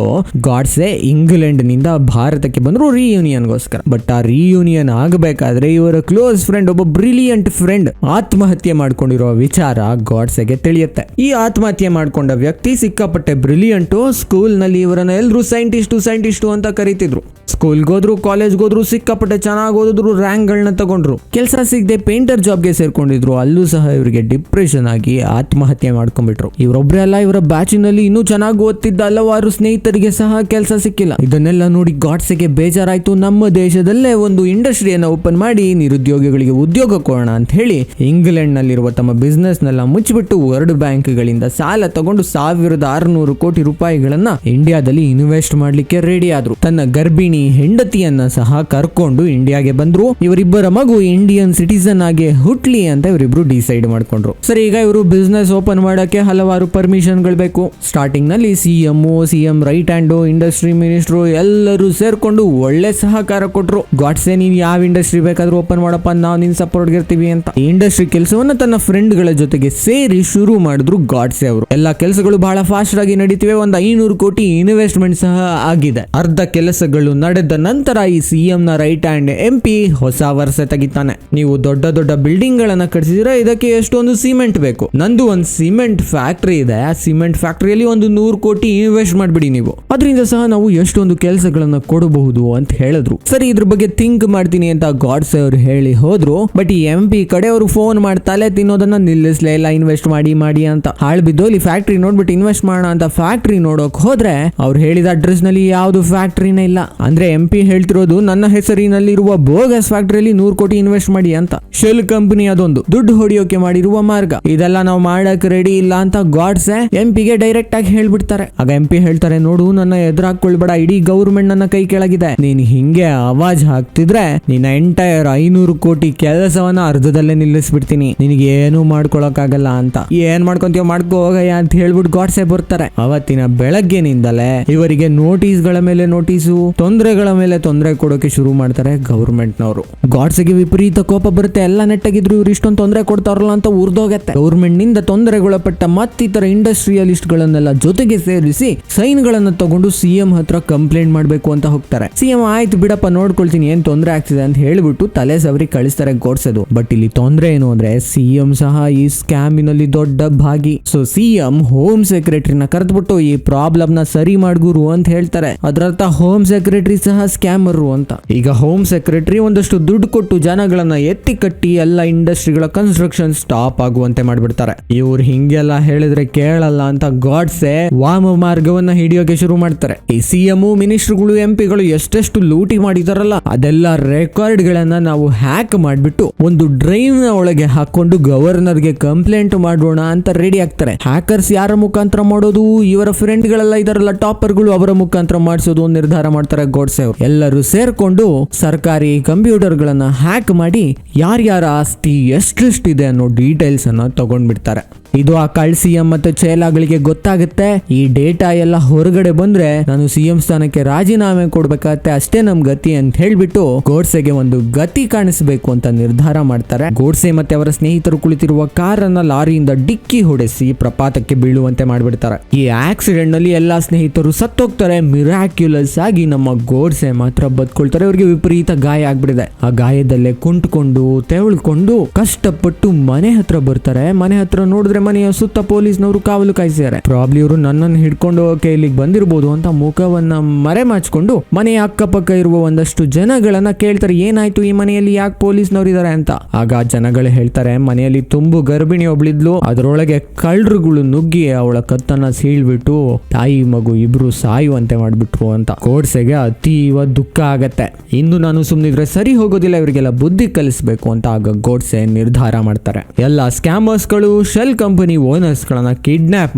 ಗಾಡ್ಸೆ ಇಂಗ್ಲೆಂಡ್ ನಿಂದ ಭಾರತಕ್ಕೆ ಬಂದ್ರು ರಿಯೂನಿಯನ್ಗೋಸ್ಕರ. ಬಟ್ ಆ ರಿಯೂನಿಯನ್ ಆಗಬೇಕಾದ್ರೆ ಇವರ ಕ್ಲೋಸ್ ಫ್ರೆಂಡ್, ಒಬ್ಬ ಬ್ರಿಲಿಯಂಟ್ ಫ್ರೆಂಡ್ ಆತ್ಮಹತ್ಯೆ ಮಾಡ್ಕೊಂಡಿರೋ ವಿಚಾರ ಗಾಡ್ಸೆಗೆ ತಿಳಿಯುತ್ತೆ. ಈ ಆತ್ಮಹತ್ಯೆ ಮಾಡ್ಕೊಂಡ ವ್ಯಕ್ತಿ ಸಿಕ್ಕಾಪಟ್ಟೆ ಬ್ರಿಲಿಯಂಟ್. ಸ್ಕೂಲ್ ನಲ್ಲಿ ಇವರನ್ನ ಎಲ್ಲರೂ ಸೈಂಟಿಸ್ಟು ಅಂತ ಕರೀತಿದ್ರು. ಸ್ಕೂಲ್ಗೆ ಹೋದ್ರು, ಕಾಲೇಜ್ಗೆ ಹೋದ್ರು, ಸಿಕ್ಕಾಪಟ್ಟೆ ಚೆನ್ನಾಗಿ ಓದಿದ್ರು, ರ್ಯಾಂಕ್ ಗಳನ್ನ ತಗೊಂಡ್ರು. ಕೆಲಸ ಸಿಗದೆ ಪೇಂಟರ್ ಜಾಬ್ಗೆ ಸೇರ್ಕೊಂಡಿದ್ರು. ಅಲ್ಲೂ ಸಹ ಇವರಿಗೆ ಡಿಪ್ರೆಷನ್ ಆಗಿ ಆತ್ಮಹತ್ಯೆ ಮಾಡ್ಕೊಂಡ್ಬಿಟ್ರು. ಇವರೊಬ್ಬರೇ ಅಲ್ಲ, ಇವರ ಬ್ಯಾಚಿನಲ್ಲಿ ಇನ್ನೂ ಚೆನ್ನಾಗಿ ಓದ್ತಿದ್ದ ಹಲವಾರು ಸ್ನೇಹಿತರಿಗೆ ಸಹ ಕೆಲಸ ಸಿಕ್ಕಿಲ್ಲ. ಇದನ್ನೆಲ್ಲ ನೋಡಿ ಗಾಡ್ಸೆಗೆ ಬೇಜಾರಾಯ್ತು. ನಮ್ಮ ದೇಶದಲ್ಲೇ ಒಂದು ಇಂಡಸ್ಟ್ರಿಯನ್ನ ಓಪನ್ ಮಾಡಿ ನಿರುದ್ಯೋಗಿಗಳಿಗೆ ಉದ್ಯೋಗ ಕೊಡೋಣ ಅಂತ ಹೇಳಿ ಇಂಗ್ಲೆಂಡ್ ನಲ್ಲಿರುವ ತಮ್ಮ ಬಿಸ್ನೆಸ್ ನೆಲ್ಲ ಮುಚ್ಚಿಬಿಟ್ಟು ವರ್ಲ್ಡ್ ಬ್ಯಾಂಕ್ ಗಳಿಂದ ಸಾಲ ತಗೊಂಡು 1600 ಕೋಟಿ ರೂಪಾಯಿಗಳನ್ನ ಇಂಡಿಯಾದಲ್ಲಿ ಇನ್ವೆಸ್ಟ್ ಮಾಡ್ಲಿಕ್ಕೆ ರೆಡಿ ಆದ್ರು. ತನ್ನ ಗರ್ಭಿಣಿ ಹೆಂಡತಿಯನ್ನ ಸಹ ಕರ್ಕೊಂಡು ಇಂಡಿಯಾಗೆ ಬಂದ್ರು. ಇವರಿಬ್ಬರ ಮಗು ಇಂಡಿಯನ್ ಸಿಟಿಸನ್ ಆಗಿ ಹುಟ್ಲಿ ಅಂತ ಇವರಿಬ್ರು ಡಿಸೈಡ್ ಮಾಡ್ಕೊಂಡ್ರು. ಸರಿ, ಈಗ ಇವರು ಬಿಸ್ನೆಸ್ ಓಪನ್ ಮಾಡಕ್ಕೆ ಹಲವಾರು ಪರ್ಮಿಷನ್ ಗಳು ಬೇಕು. ಸ್ಟಾರ್ಟಿಂಗ್ ನಲ್ಲಿ CM right hand, industry minister ಎಲ್ಲರೂ ಸೇರ್ಕೊಂಡು ಒಳ್ಳೆ ಸಹಕಾರ ಕೊಟ್ರು. ಗಾಡ್ಸೆ ನೀನ್ ಯಾವ ಇಂಡಸ್ಟ್ರಿ ಬೇಕಾದ್ರೂ ಓಪನ್ ಮಾಡಪ್ಪ, ನಾವು ನಿನ್ ಸಪೋರ್ಟ್ ಇರ್ತೀವಿ ಅಂತ. ಈ ಇಂಡಸ್ಟ್ರಿ ಕೆಲಸವನ್ನ ತನ್ನ ಫ್ರೆಂಡ್ ಗಳ ಜೊತೆಗೆ ಸೇರಿ ಶುರು ಮಾಡಿದ್ರು ಗಾಡ್ಸೆ ಅವರು. ಎಲ್ಲಾ ಕೆಲಸಗಳು ಬಹಳ ಫಾಸ್ಟ್ ಆಗಿ ನಡೀತಿವೆ. ಒಂದು 500 ಕೋಟಿ ಇನ್ವೆಸ್ಟ್ಮೆಂಟ್ ಸಹ ಆಗಿದೆ. ಅರ್ಧ ಕೆಲಸಗಳು ನಡೆದ ನಂತರ ಈ CM ನ ರೈಟ್ ಹ್ಯಾಂಡ್ MP ಹೊಸ ವರ್ಷ ತೆಗಿತಾನೆ. ನೀವು ದೊಡ್ಡ ದೊಡ್ಡ ಬಿಲ್ಡಿಂಗ್ ಗಳನ್ನ ಕಟ್ಟಿಸಿದ್ರೆ ಇದಕ್ಕೆ ಎಷ್ಟೊಂದು ಸಿಮೆಂಟ್ ಬೇಕು. ನಂದು ಒಂದು ಸಿಮೆಂಟ್ ಫ್ಯಾಕ್ಟರಿ ಇದೆ. ಆ ಸಿಮೆಂಟ್ ಫ್ಯಾಕ್ಟರಿಯಲ್ಲಿ ಒಂದು 100 ಕೋಟಿ ಇನ್ವೆಸ್ಟ್ ಮಾಡ್ಬಿಡಿ ನೀವು, ಅದರಿಂದ ಸಹ ನಾವು ಎಷ್ಟೊಂದು ಕೆಲಸಗಳನ್ನ ಕೊಡಬಹುದು ಅಂತ ಹೇಳಿದ್ರು. ಸರಿ, ಇದ್ರ ಬಗ್ಗೆ ಥಿಂಕ್ ಮಾಡ್ತೀನಿ ಅಂತ ಗಾಡ್ಸೆ ಅವರು ಹೇಳಿ ಹೋದ್ರು. ಬಟ್ ಈ MP ಕಡೆ ಅವರು ಫೋನ್ ಮಾಡಿ ತಲೆ ತಿನ್ನೋದನ್ನ ನಿಲ್ಲಿಸ್ಲೇ ಇಲ್ಲ. ಇನ್ವೆಸ್ಟ್ ಮಾಡಿ ಅಂತ ಹಾಳು ಬಿದ್ದು ಇಲ್ಲಿ ಫ್ಯಾಕ್ಟರಿ ನೋಡ್ಬಿಟ್ಟು ಇನ್ವೆಸ್ಟ್ ಮಾಡೋಣ ಅಂತ ಫ್ಯಾಕ್ಟರಿ ನೋಡೋಕ್ ಹೋದ್ರೆ ಅವ್ರು ಹೇಳಿದ ಅಡ್ರೆಸ್ ನಲ್ಲಿ ಯಾವ್ದು ಫ್ಯಾಕ್ಟರಿನೇ ಇಲ್ಲ. ಅಂದ್ರೆ MP ಹೇಳ್ತಿರೋದು ನನ್ನ ಹೆಸರಿನಲ್ಲಿರುವ ಬೋಗಸ್ ಫ್ಯಾಕ್ಟರಿಯಲ್ಲಿ 100 ಕೋಟಿ ಇನ್ವೆಸ್ಟ್ ಮಾಡಿ ಅಂತ. ಶೆಲ್ ಕಂಪನಿ ಅದೊಂದು ದುಡ್ಡು ಹೊಡಿಯೋಕೆ ಮಾಡಿರುವ ಮಾರ್ಗ. ಇದೆಲ್ಲ ನಾವು ಮಾಡಕ್ ರೆಡಿ ಇಲ್ಲ ಅಂತ ಗಾಡ್ಸೆ MP ಗೆ ಡೈರೆಕ್ಟ್ ಆಗಿ ಹೇಳ್ಬಿಡ್ತಾರೆ. ಆಗ MP ಹೇಳ್ತಾರೆ, ನೋಡು ನನ್ನ ಎದುರಾಕೊಳ್ಬೇಡ, ಇಡೀ ಗೌರ್ಮೆಂಟ್ ನನ್ನ ಕೈ ಕೆಳಗಿದೆ. ನೀನ್ ಹಿಂಗೆ ಆವಾಜ್ ಹಾಕ್ತಿದ್ರೆ ನಿನ್ನ ಎಂಟೈರ್ 500 ಕೋಟಿ ಕೆಲಸವನ್ನ ಅರ್ಧದಲ್ಲೇ ನಿಲ್ಲಿಸ್ಬಿಡ್ತೀನಿ, ನಿನಗೆ ಏನು ಮಾಡ್ಕೊಳಕ್ ಆಗಲ್ಲ ಅಂತ. ಏನ್ ಮಾಡ್ಕೊಂತೀವ ಮಾಡ್ಕೋ ಹೋಗಯ್ಯ ಅಂತ ಹೇಳ್ಬಿಟ್ಟು ಗಾಡ್ಸೆ ಬರ್ತಾರೆ. ಅವತ್ತಿನ ಬೆಳಗ್ಗೆನಿಂದಲೇ ಇವರಿಗೆ ನೋಟಿಸ್ ಗಳ ಮೇಲೆ ನೋಟಿಸು, ತೊಂದರೆಗಳ ಮೇಲೆ ತೊಂದರೆ ಕೊಡೋಕೆ ಶುರು ಮಾಡ್ತಾರೆ ಗವರ್ಮೆಂಟ್ ನವರು. ಗಾಡ್ಸೆಗೆ ವಿಪರೀತ ಕೋಪ ಬರುತ್ತೆ. ಎಲ್ಲ ನೆಟ್ಟಾಗಿದ್ರು ಇವ್ರು ಇಷ್ಟೊಂದು ತೊಂದರೆ ಕೊಡ್ತಾರಲ್ಲ ಅಂತ ಉರ್ದೋಗತ್ತೆ. ಗವರ್ಮೆಂಟ್ ನಿಂದ ತೊಂದರೆಗೊಳಪಟ್ಟ ಮತ್ತಿತರ ಇಂಡಸ್ಟ್ರಿಯಲಿಸ್ಟ್ ಗಳನ್ನೆಲ್ಲ ಜೊತೆಗೆ ಸೇರಿಸಿ ಸೈನ್ ಗಳನ್ನ ತಗೊಂಡು CM ಹತ್ರ ಕಂಪ್ಲೇಂಟ್ ಮಾಡ್ಬೇಕು ಅಂತ ಹೋಗ್ತಾರೆ. CM ಆಯ್ತು ಬಿಡಪ್ಪ ನೋಡ್ಕೊಳ್ತೀನಿ, ಏನ್ ತೊಂದರೆ ಆಗ್ತಿದೆ ಅಂತ ಹೇಳ್ಬಿಟ್ಟು ತಲೆ ಸವರಿ ಕಳಿಸ್ತಾರೆ ಗಾಡ್ಸೆದು. ಬಟ್ ಇಲ್ಲಿ ತೊಂದರೆ ಏನು ಅಂದ್ರೆ CM ಸಹ ಈ ಸ್ಕ್ಯಾಮಿನಲ್ಲಿ ದೊಡ್ಡ ಭಾಗಿ. ಸೊ CM ಹೋಮ್ ಸೆಕ್ರೆಟರಿನ ಕರೆದ್ಬಿಟ್ಟು ಈ ಪ್ರಾಬ್ಲಮ್ ನ ಸರಿ ಮಾಡ್ಗುರು ಅಂತ ಹೇಳ್ತಾರೆ. ಅದರರ್ಥ ಹೋಮ್ ಸೆಕ್ರೆಟರಿ ಸಹ ಸ್ಕ್ಯಾಮರ್ ಅಂತ. ಈಗ ಹೋಮ್ ಸೆಕ್ರೆಟರಿ ಒಂದಷ್ಟು ದುಡ್ಡು ಕೊಟ್ಟು ಜನಗಳನ್ನ ಎತ್ತಿ ಕಟ್ಟಿ ಎಲ್ಲ ಇಂಡಸ್ಟ್ರಿಗಳ ಕನ್ಸ್ಟ್ರಕ್ಷನ್ ಸ್ಟಾಪ್ ಆಗುವಂತೆ ಮಾಡ್ಬಿಡ್ತಾರೆ. ಇವ್ರು ಹಿಂಗೆಲ್ಲ ಹೇಳಿದ್ರೆ ಕೇಳಲ್ಲ ಅಂತ ಗಾಡ್ಸೆ ವಾಮ ಮಾರ್ಗವನ್ನ ಹಿಡಿಯೋಕೆ ಶುರು ಮಾಡ್ತಾರೆ. ಈ CM ಮಿನಿಸ್ಟರ್ಗಳು MP ಗಳು ಎಷ್ಟೆಷ್ಟು ಲೂಟಿ ಮಾಡಿದಾರಲ್ಲ ಅದೆಲ್ಲ ರೆಕಾರ್ಡ್ ಗಳನ್ನ ನಾವು ಹ್ಯಾಕ್ ಮಾಡ್ಬಿಟ್ಟು ಒಂದು ಡ್ರೈವ್ ನ ಒಳಗೆ ಹಾಕೊಂಡು ಗವರ್ನರ್ ಗೆ ಕಂಪ್ಲೇಂಟ್ ಮಾಡೋಣ ಅಂತ ರೆಡಿ ಆಗ್ತಾರೆ. ಹ್ಯಾಕರ್ಸ್ ಯಾರ ಮುಖಾಂತರ ಮಾಡೋದು? ಇವರ ಫ್ರೆಂಡ್ಗಳೆಲ್ಲ ಇದರಲ್ಲ ಟಾಪರ್ಗಳು, ಅವರ ಮುಖಾಂತರ ಮಾಡಿಸೋದು ಒಂದು ನಿರ್ಧಾರ ಮಾಡ್ತಾರೆ ಗೋಡ್ಸೆ ಅವರು. ಎಲ್ಲರೂ ಸೇರ್ಕೊಂಡು ಸರ್ಕಾರಿ ಕಂಪ್ಯೂಟರ್ ಗಳನ್ನ ಹ್ಯಾಕ್ ಮಾಡಿ ಯಾರ್ಯಾರ ಆಸ್ತಿ ಎಷ್ಟೆಷ್ಟಿದೆ ಅನ್ನೋ ಡೀಟೇಲ್ಸ್ ಅನ್ನ ತಗೊಂಡ್ಬಿಡ್ತಾರೆ. ಇದು ಆ ಕಳ್ ಸಿಎಂ ಮತ್ತು ಚೇಲಾಗಳಿಗೆ ಗೊತ್ತಾಗುತ್ತೆ. ಈ ಡೇಟಾ ಎಲ್ಲ ಹೊರಗಡೆ ಬಂದ್ರೆ ನಾನು ಸಿಎಂ ಸ್ಥಾನಕ್ಕೆ ರಾಜೀನಾಮೆ ಕೊಡ್ಬೇಕಾಗತ್ತೆ, ಅಷ್ಟೇ ನಮ್ ಗತಿ ಅಂತ ಹೇಳ್ಬಿಟ್ಟು ಗೋಡ್ಸೆಗೆ ಒಂದು ಗತಿ ಕಾಣಿಸಬೇಕು ಅಂತ ನಿರ್ಧಾರ ಮಾಡ್ತಾರೆ. ಗೋಡ್ಸೆ ಮತ್ತೆ ಅವರ ಸ್ನೇಹಿತರು ಕುಳಿತಿರುವ ಕಾರನ್ನ ಲಾರಿಯಿಂದ ಡಿಕ್ಕಿ ಹೊಡೆಸಿ ಪ್ರಪಾತಕ್ಕೆ ಬೀಳುವಂತೆ ಮಾಡ್ಬಿಡ್ತಾರೆ. ಈ ಆಕ್ಸಿಡೆಂಟ್ ನಲ್ಲಿ ಎಲ್ಲಾ ಸ್ನೇಹಿತರು ಸತ್ತೋಗ್ತಾರೆ. ಮಿರಾಕ್ಯುಲಸ್ ಆಗಿ ನಮ್ಮ ಗೋಡ್ಸೆ ಮಾತ್ರ ಬದುಕೊಳ್ತಾರೆ. ಅವ್ರಿಗೆ ವಿಪರೀತ ಗಾಯ ಆಗ್ಬಿಡಿದೆ. ಆ ಗಾಯದಲ್ಲೇ ಕುಂಟ್ಕೊಂಡು ತೆವಳ್ಕೊಂಡು ಕಷ್ಟಪಟ್ಟು ಮನೆ ಹತ್ರ ಬರ್ತಾರೆ. ಮನೆ ಹತ್ರ ನೋಡಿದ್ರೆ ಮನೆಯ ಸುತ್ತ ಪೊಲೀಸ್ನವರು ಕಾವಲು ಕಾಯಿಸಿದ್ದಾರೆ. ಪ್ರಾಬ್ಲಿ ಇವರು ನನ್ನನ್ನು ಹಿಡ್ಕೊಂಡು ಹೋಗಕ್ಕೆ ಇಲ್ಲಿಗೆ ಬಂದಿರಬಹುದು ಅಂತ ಮುಖವನ್ನ ಮರೆಮಾಚಿಕೊಂಡು ಮನೆಯ ಅಕ್ಕಪಕ್ಕ ಇರುವ ಒಂದಷ್ಟು ಜನಗಳನ್ನ ಕೇಳ್ತಾರೆ, ಏನಾಯ್ತು ಈ ಮನೆಯಲ್ಲಿ, ಯಾಕೆ ಪೊಲೀಸ್ನವ್ರು ಇದಾರೆ ಅಂತ. ಆಗ ಜನಗಳು ಹೇಳ್ತಾರೆ, ಮನೆಯಲ್ಲಿ ತುಂಬು ಗರ್ಭಿಣಿ ಒಬ್ಳಿದ್ಲು, ಅದರೊಳಗೆ ಕಳ್ಳರುಗಳು ನುಗ್ಗಿ ಅವಳ ಕತ್ತನ್ನ ಸೀಳ್ಬಿಟ್ಟು ತಾಯಿ ಮಗು ಇಬ್ರು ಸಾಯುವಂತೆ ಮಾಡ್ಬಿಟ್ರು ಅಂತ. ಗೋಡ್ಸೆಗೆ ಅತೀವ ದುಃಖ ಆಗತ್ತೆ. ಇನ್ನು ನಾನು ಸುಮ್ನಿದ್ರೆ ಸರಿ ಹೋಗೋದಿಲ್ಲ, ಇವರಿಗೆಲ್ಲ ಬುದ್ಧಿ ಕಲಿಸ್ಬೇಕು ಅಂತ ಆಗ ಗೋಡ್ಸೆ ನಿರ್ಧಾರ ಮಾಡ್ತಾರೆ. ಎಲ್ಲ ಸ್ಕ್ಯಾಮರ್ಸ್ ಗಳು ಶೆಲ್ ಕಂಪನಿ ಓನರ್ಸ್ ಗಳನ್ನ ಕಿಡ್ನಾಪ್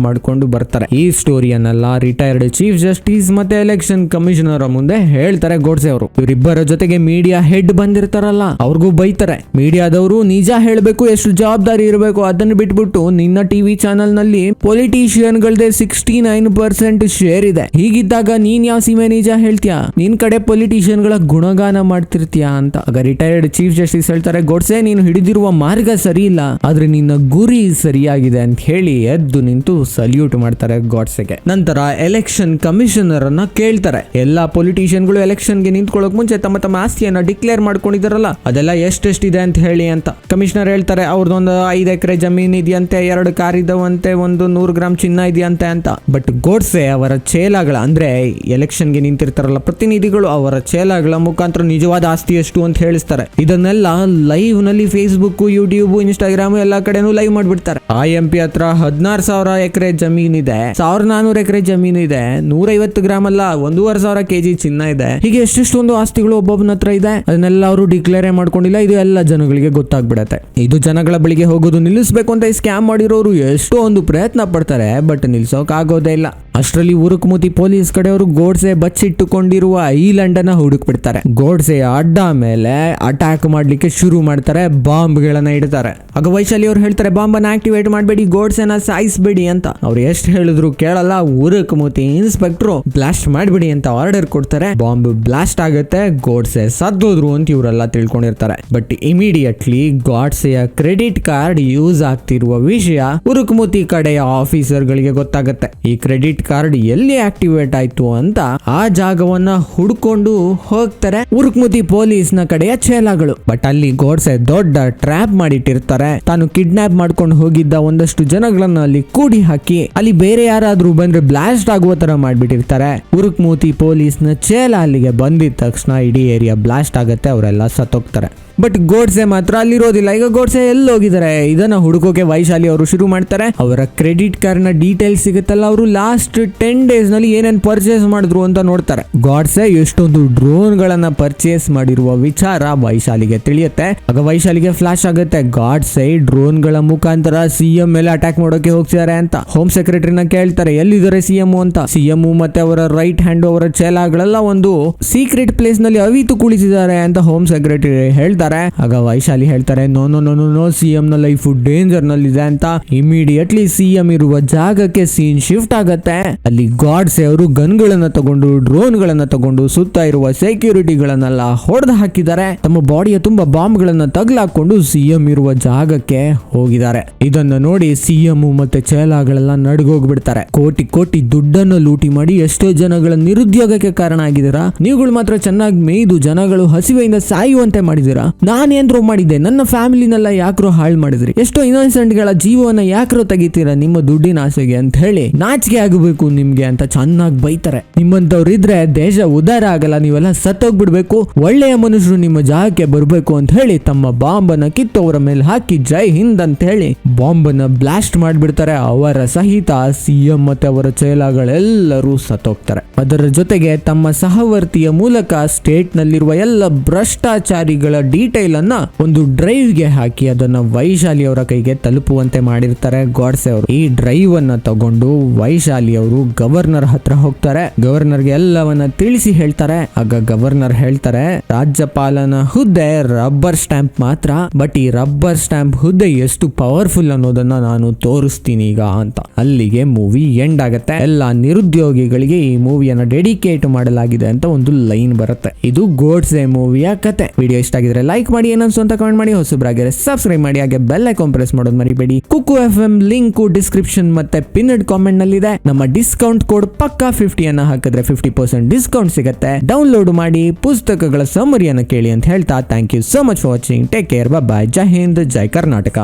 ಮಾಡ್ಕೊಂಡು ಬರ್ತಾರೆ. ಈ ಸ್ಟೋರಿಯನ್ನೆಲ್ಲ ರಿಟೈರ್ಡ್ ಚೀಫ್ ಜಸ್ಟಿಸ್ ಮತ್ತೆ ಎಲೆಕ್ಷನ್ ಕಮಿಷನರ್ ಮುಂದೆ ಹೇಳ್ತಾರೆ ಗೋಡ್ಸೆ ಅವರು. ಇವರಿಬ್ಬರ ಜೊತೆಗೆ ಮೀಡಿಯಾ ಹೆಡ್ ಬಂದಿರ್ತಾರಲ್ಲ, ಅವ್ರಿಗೂ ಬೈತಾರೆ. ಮೀಡಿಯಾದವರು ನಿಜ ಹೇಳ್ಬೇಕು, ಎಷ್ಟು ಜವಾಬ್ದಾರಿ ಇರಬೇಕು ಅದನ್ನು ಬಿಟ್ಬಿಟ್ಟು ನಿನ್ನ ಟಿವಿ ಚಾನೆಲ್ ನಲ್ಲಿ ಪೊಲಿಟಿಷಿಯನ್ ಗಳದೇ 69% ಶೇರ್ ಇದೆ. ಹೀಗಿದ್ದಾಗ ನೀನ್ ಯಾವ ಸೀಮೆ ನಿಜ ಹೇಳ್ತೀಯಾ, ನಿನ್ ಕಡೆ ಪೊಲಿಟಿಷಿಯನ್ ಗಳ ಗುಣಗಾನ ಮಾಡ್ತಿರ್ತೀಯಾ ಅಂತ. ಆಗ ರಿಟೈರ್ಡ್ ಚೀಫ್ ಜಸ್ಟಿಸ್ ಹೇಳ್ತಾರೆ, ಗೋಡ್ಸೆ ನೀನು ಹಿಡಿದಿರುವ ಮಾರ್ಗ ಸರಿ ಇಲ್ಲ, ಆದ್ರೆ ನಿನ್ನ ಗುರಿ ಸರಿಯಾಗಿದೆ ಅಂತ ಹೇಳಿ ಎದ್ದು ನಿಂತು ಸಲ್ಯೂಟ್ ಮಾಡ್ತಾರೆ ಗೋಡ್ಸೆಗೆ. ನಂತರ ಎಲೆಕ್ಷನ್ ಕಮಿಷನರ್ ಅನ್ನ ಕೇಳ್ತಾರೆ, ಎಲ್ಲಾ ಪೊಲಿಟಿಷಿಯನ್ ಗಳು ಎಲೆಕ್ಷನ್ ಗೆ ನಿಂತ್ಕೊಳ್ಳೋಕ್ ಮುಂಚೆ ತಮ್ಮ ತಮ್ಮ ಆಸ್ತಿಯನ್ನ ಡಿಕ್ಲೇರ್ ಮಾಡ್ಕೊಂಡಿದಾರಲ್ಲ ಅದೆಲ್ಲ ಎಷ್ಟೆಷ್ಟಿದೆ ಅಂತ ಹೇಳಿ ಅಂತ. ಕಮಿಷನರ್ ಹೇಳ್ತಾರೆ, ಅವ್ರದ್ದೊಂದು 5 ಎಕರೆ ಜಮೀನ್ ಇದೆಯಂತೆ, 2 ಕಾರ್ ಇದಾವಂತೆ, ಒಂದು 100 ಗ್ರಾಮ್ ಚಿನ್ನ ಇದೆಯಂತೆ ಅಂತ. ಬಟ್ ಗೋಡ್ಸೆ ಅವರ ಚೇಲಾಗಳ ಅಂದ್ರೆ ಎಲೆಕ್ಷನ್ ಗೆ ನಿಂತಿರ್ತಾರಲ್ಲ ಪ್ರತಿನಿಧಿಗಳು, ಅವರ ಚೇಲಾಗಳ ಮುಖಾಂತರ ನಿಜವಾದ ಆಸ್ತಿ ಎಷ್ಟು ಅಂತ ಹೇಳಿಸ್ತಾರೆ. ಇದನ್ನೆಲ್ಲ ಲೈವ್ ನಲ್ಲಿ ಫೇಸ್ಬುಕ್, ಯೂಟ್ಯೂಬ್, ಇನ್ಸ್ಟಾಗ್ರಾಮ್ ಎಲ್ಲಾ ಕಡೆನೂ ಲೈವ್ ಮಾಡ್ಬಿಡ್ತಾರೆ. IMP ಹತ್ರ 16,000 ಎಕರೆ ಜಮೀನ್ ಇದೆ, 1400 ಎಕರೆ ಜಮೀನ್ ಇದೆ, 150 ಗ್ರಾಮ್ ಅಲ್ಲ 1,500 ಕೆಜಿ ಚಿನ್ನ ಇದೆ. ಹೀಗೆ ಎಷ್ಟೆಷ್ಟೊಂದು ಆಸ್ತಿಗಳು ಒಬ್ಬೊಬ್ಬನ ಹತ್ರ ಇದೆ. ಅದನ್ನೆಲ್ಲ ಅವರು ಡಿಕ್ಲೇರ್ ಮಾಡ್ಕೊಂಡಿಲ್ಲ. ಇದು ಎಲ್ಲ ಜನಗಳಿಗೆ ಗೊತ್ತಾಗ್ಬಿಡತ್ತೆ. ಇದು ಜನಗಳ ಬಳಿಗೆ ಹೋಗೋದು ನಿಲ್ಲಿಸಬೇಕು ಅಂತ ಸ್ಕ್ಯಾಮ್ ಮಾಡಿರೋರು ಎಷ್ಟೋ ಒಂದು ಪ್ರಯತ್ನ ಪಡ್ತಾರೆ, ಬಟ್ ನಿಲ್ಸೋಕ್ ಆಗೋದೇ ಇಲ್ಲ. ಅಷ್ಟರಲ್ಲಿ ಉರುಕ್ಮುತಿ ಪೊಲೀಸ್ ಕಡೆಯವರು ಗೋಡ್ಸೆ ಬಚ್ಚಿಟ್ಟುಕೊಂಡಿರುವ ಐಲ್ಯಾಂಡ್ ಅನ್ನ ಹುಡುಕ್ ಬಿಡ್ತಾರೆ. ಗೋಡ್ಸೆ ಅಡ್ಡ ಮೇಲೆ ಅಟ್ಯಾಕ್ ಮಾಡ್ಲಿಕ್ಕೆ ಶುರು ಮಾಡ್ತಾರೆ, ಬಾಂಬ್ ಗಳನ್ನ ಇಡ್ತಾರೆ. ಆಗ ವೈಶಾಲಿ ಅವ್ರು ಹೇಳ್ತಾರೆ, ಬಾಂಬ್ ಅನ್ನ ಆಕ್ಟಿವೇಟ್ ಮಾಡಬೇಡಿ, ಗೋಡ್ಸೆನ ಸಾಯಿಸ್ಬೇಡಿ ಅಂತ. ಅವ್ರು ಎಷ್ಟು ಹೇಳಿದ್ರು ಕೇಳಲ್ಲ. ಉರುಕ್ಮುತಿ ಇನ್ಸ್ಪೆಕ್ಟರ್ ಬ್ಲಾಸ್ಟ್ ಮಾಡ್ಬಿಡಿ ಅಂತ ಆರ್ಡರ್ ಕೊಡ್ತಾರೆ. ಬಾಂಬ್ ಬ್ಲಾಸ್ಟ್ ಆಗುತ್ತೆ, ಗೋಡ್ಸೆ ಸದ್ದೋದ್ರು ಅಂತ ಇವರೆಲ್ಲ ತಿಳ್ಕೊಂಡಿರ್ತಾರೆ. ಬಟ್ ಇಮಿಡಿಯೇಟ್ಲಿ ಗೋಡ್ಸೆಯ ಕ್ರೆಡಿಟ್ ಕಾರ್ಡ್ ಯೂಸ್ ಆಗ್ತಿರುವ ವಿಷಯ ಉರುಕ್ಮುತಿ ಕಡೆಯ ಆಫೀಸರ್ ಗಳಿಗೆ ಗೊತ್ತಾಗುತ್ತೆ. ಈ ಕ್ರೆಡಿಟ್ ಕಾರ್ಡ್ ಎಲ್ಲಿ ಆಕ್ಟಿವೇಟ್ ಆಯ್ತು ಅಂತ ಆ ಜಾಗವನ್ನ ಹುಡ್ಕೊಂಡು ಹೋಗ್ತಾರೆ ಉರುಕ್ಮುತಿ ಪೊಲೀಸ್ ನ ಕಡೆಯ ಚೇಲಾಗಳು. ಬಟ್ ಅಲ್ಲಿ ಗೋಡ್ಸೆ ದೊಡ್ಡ ಟ್ರ್ಯಾಪ್ ಮಾಡಿಟ್ಟಿರ್ತಾರೆ. ತಾನು ಕಿಡ್ನಾಪ್ ಮಾಡ್ಕೊಂಡು ಹೋಗಿದ್ದ ಒಂದಷ್ಟು ಜನಗಳನ್ನ ಅಲ್ಲಿ ಕೂಡಿ ಹಾಕಿ ಅಲ್ಲಿ ಬೇರೆ ಯಾರಾದ್ರೂ ಬಂದ್ರೆ ಬ್ಲಾಸ್ಟ್ ಆಗುವ ತರ ಮಾಡ್ಬಿಟ್ಟಿರ್ತಾರೆ. ಉರುಕ್ಮುತಿ ಪೊಲೀಸ್ ನ ಚೇಲ ಅಲ್ಲಿಗೆ ಬಂದಿದ ತಕ್ಷಣ ಇಡೀ ಏರಿಯಾ ಬ್ಲಾಸ್ಟ್ ಆಗುತ್ತೆ, ಅವರೆಲ್ಲ ಸತ್ತೋಗ್ತಾರೆ. ಬಟ್ ಗೋಡ್ಸೆ ಮಾತ್ರ ಅಲ್ಲಿರೋದಿಲ್ಲ. ಈಗ ಗೋಡ್ಸೆ ಎಲ್ಲಿ ಹೋಗಿದ್ದಾರೆ ಇದನ್ನ ಹುಡುಕೋಕೆ ವೈಶಾಲಿ ಅವರು ಶುರು ಮಾಡ್ತಾರೆ. ಅವರ ಕ್ರೆಡಿಟ್ ಕಾರ್ಡ್ ನ ಡೀಟೇಲ್ಸ್ ಸಿಗುತ್ತಲ್ಲ, ಅವರು ಲಾಸ್ಟ್ 10 ಡೇಸ್ ನಲ್ಲಿ ಏನೇನ್ ಪರ್ಚೇಸ್ ಮಾಡಿದ್ರು ಅಂತ ನೋಡ್ತಾರೆ. ಗೋಡ್ಸೆ ಎಷ್ಟೊಂದು ಡ್ರೋನ್ ಗಳನ್ನ ಪರ್ಚೇಸ್ ಮಾಡಿರುವ ವಿಚಾರ ವೈಶಾಲಿಗೆ ತಿಳಿಯುತ್ತೆ. ಆಗ ವೈಶಾಲಿಗೆ ಫ್ಲಾಶ್ ಆಗುತ್ತೆ, ಗೋಡ್ಸೆ ಡ್ರೋನ್ ಗಳ ಮುಖಾಂತರ ಸಿಎಂ ಮೇಲೆ ಅಟ್ಯಾಕ್ ಮಾಡೋಕೆ ಹೋಗ್ತಿದ್ದಾರೆ ಅಂತ. ಹೋಮ್ ಸೆಕ್ರೆಟರಿನ ಕೇಳ್ತಾರೆ, ಎಲ್ಲಿದ್ದಾರೆ ಸಿಎಂ ಅಂತ. ಸಿಎಂ ಮತ್ತೆ ಅವರ ರೈಟ್ ಹ್ಯಾಂಡ್ ಅವರ ಚೇಲಾಗಳೆಲ್ಲ ಒಂದು ಸೀಕ್ರೆಟ್ ಪ್ಲೇಸ್ ನಲ್ಲಿ ಅವಿತು ಕುಳಿತಿದ್ದಾರೆ ಅಂತ ಹೋಮ್ ಸೆಕ್ರೆಟರಿ ಹೇಳ್ತಾರೆ. ಆಗ ವೈಶಾಲಿ ಹೇಳ್ತಾರೆ, no no no no CM ನ ಲೈಫ್ ಡೇಂಜರ್ ನಲ್ಲಿ ಇದೆ ಅಂತ. ಇಮಿಡಿಯೇಟ್ಲಿ ಸಿಎಂ ಇರುವ ಜಾಗಕ್ಕೆ ಸೀನ್ ಶಿಫ್ಟ್ ಆಗತ್ತೆ. ಅಲ್ಲಿ ಗೋಡ್ಸೆ ಅವರು ಗನ್ ಗಳನ್ನ ತಗೊಂಡು ಡ್ರೋನ್ ಗಳನ್ನ ತಗೊಂಡು ಸುತ್ತ ಇರುವ ಸೆಕ್ಯೂರಿಟಿಗಳನ್ನೆಲ್ಲ ಹೊಡೆದು ಹಾಕಿದ್ದಾರೆ. ತಮ್ಮ ಬಾಡಿಯ ತುಂಬಾ ಬಾಂಬ್ ಗಳನ್ನ ತಗ್ಲಾಕೊಂಡು ಸಿಎಂ ಇರುವ ಜಾಗಕ್ಕೆ ಹೋಗಿದ್ದಾರೆ. ಇದನ್ನ ನೋಡಿ ಸಿಎಂ ಮತ್ತೆ ಚೇಲಾಗಳೆಲ್ಲ ನಡ್ಗೋಗ್ಬಿಡ್ತಾರೆ. ಕೋಟಿ ಕೋಟಿ ದುಡ್ಡನ್ನು ಲೂಟಿ ಮಾಡಿ ಎಷ್ಟೋ ಜನಗಳ ನಿರುದ್ಯೋಗಕ್ಕೆ ಕಾರಣ ಆಗಿದ್ದೀರಾ. ನೀವುಗಳು ಮಾತ್ರ ಚೆನ್ನಾಗಿ ಮೇಯ್ದು ಜನಗಳು ಹಸಿವೆಯಿಂದ ಸಾಯುವಂತೆ ಮಾಡಿದ್ದೀರಾ. ನಾನೇನ್ರೋ ಮಾಡಿದ್ದೆ, ನನ್ನ ಫ್ಯಾಮಿಲಿನೆಲ್ಲ ಯಾಕ್ರೋ ಹಾಳು ಮಾಡಿದ್ರಿ, ಎಷ್ಟೋ ಇನ್ನೋಸೆಂಟ್ ಗಳ ಜೀವನ ಯಾಕ್ರೋ ತೆಗಿತೀರಾ ನಿಮ್ಮ ದುಡ್ಡಿನ ಆಸೆಗೆ ಅಂತ ಹೇಳಿ ನಾಚಿಕೆ ಆಗಬೇಕು ನಿಮ್ಗೆ ಅಂತ ಚೆನ್ನಾಗಿ ಬೈತಾರೆ. ನಿಮ್ಮಂತವ್ರು ಇದ್ರೆ ದೇಶ ಉದ್ಧಾರ ಆಗಲ್ಲ, ನೀವೆಲ್ಲ ಸತ್ತೋಗ್ಬಿಡ್ಬೇಕು, ಒಳ್ಳೆಯ ಮನುಷ್ಯರು ನಿಮ್ಮ ಜಾಗಕ್ಕೆ ಬರ್ಬೇಕು ಅಂತ ಹೇಳಿ ತಮ್ಮ ಬಾಂಬ್ ಅನ್ನ ಕಿತ್ತವರ ಮೇಲೆ ಹಾಕಿ ಜೈ ಹಿಂದ್ ಅಂತ ಹೇಳಿ ಬಾಂಬ್ ಅನ್ನ ಬ್ಲಾಸ್ಟ್ ಮಾಡ್ಬಿಡ್ತಾರೆ. ಅವರ ಸಹಿತ ಸಿಎಂ ಮತ್ತೆ ಅವರ ಚೇಲಾಗಳೆಲ್ಲರೂ ಸತ್ತೋಗ್ತಾರೆ. ಅದರ ಜೊತೆಗೆ ತಮ್ಮ ಸಹವರ್ತಿಯ ಮೂಲಕ ಸ್ಟೇಟ್ ನಲ್ಲಿರುವ ಎಲ್ಲ ಭ್ರಷ್ಟಾಚಾರಿಗಳ ಡೀಟೈಲ್ ಅನ್ನ ಒಂದು ಡ್ರೈವ್ ಗೆ ಹಾಕಿ ಅದನ್ನ ವೈಶಾಲಿ ಅವರ ಕೈಗೆ ತಲುಪುವಂತೆ ಮಾಡಿರ್ತಾರೆ ಗಾಡ್ಸೆ ಅವರು. ಈ ಡ್ರೈವ್ ಅನ್ನ ತಗೊಂಡು ವೈಶಾಲಿ ಅವರು ಗವರ್ನರ್ ಹತ್ರ ಹೋಗ್ತಾರೆ. ಗವರ್ನರ್ಗೆ ಎಲ್ಲವನ್ನ ತಿಳಿಸಿ ಹೇಳ್ತಾರೆ. ಆಗ ಗವರ್ನರ್ ಹೇಳ್ತಾರೆ, ರಾಜ್ಯಪಾಲನ ಹುದ್ದೆ ರಬ್ಬರ್ ಸ್ಟ್ಯಾಂಪ್ ಮಾತ್ರ, ಬಟ್ ಈ ರಬ್ಬರ್ ಸ್ಟ್ಯಾಂಪ್ ಹುದ್ದೆ ಎಷ್ಟು ಪವರ್ಫುಲ್ ಅನ್ನೋದನ್ನ ನಾನು ತೋರಿಸ್ತೀನಿ ಈಗ ಅಂತ. ಅಲ್ಲಿಗೆ ಮೂವಿ ಎಂಡ್ ಆಗತ್ತೆ. ಎಲ್ಲ ನಿರುದ್ಯೋಗಿಗಳಿಗೆ ಈ ಮೂವಿಯನ್ನ ಡೆಡಿಕೇಟ್ ಮಾಡಲಾಗಿದೆ ಅಂತ ಒಂದು ಲೈನ್ ಬರುತ್ತೆ. ಇದು ಗೋಡ್ಸೆ ಮೂವಿಯ ಕತೆ. ವಿಡಿಯೋ ಇಷ್ಟ ಆಗಿದ್ರೆ ಲೈಕ್ ಮಾಡಿ, ಏನನ್ಸು ಅಂತ ಕಮೆಂಟ್ ಮಾಡಿ, ಹೊಸಬ್ರಾಗಿದ್ರೆ ಸಬ್ಸ್ಕ್ರೈಬ್ ಮಾಡಿ, ಹಾಗೆ ಬೆಲ್ ಐಕಾನ್ ಪ್ರೆಸ್ ಮಾಡೋದು ಮರಿಬೇಡಿ. ಕುಕ್ಕು FM ಲಿಂಕ್ ಡಿಸ್ಕ್ರಿಪ್ಷನ್ ಮತ್ತೆ ಪಿನ್ಡ್ ಕಾಮೆಂಟ್ ನಲ್ಲಿ ಇದೆ. ನಮ್ಮ ಡಿಸ್ಕೌಂಟ್ ಕೋಡ್ ಪಕ್ಕಾ 50 ಅನ್ನ ಹಾಕಿದ್ರೆ 50% ಡಿಸ್ಕೌಂಟ್ ಸಿಗುತ್ತೆ. ಡೌನ್ಲೋಡ್ ಮಾಡಿ ಪುಸ್ತಕಗಳ ಸಮರಿಯನ್ನು ಕೇಳಿ ಅಂತ ಹೇಳ್ತಾ thank you so much for watching. Take care, bye. ಜೈ ಹಿಂದ್, ಜೈ ಕರ್ನಾಟಕ.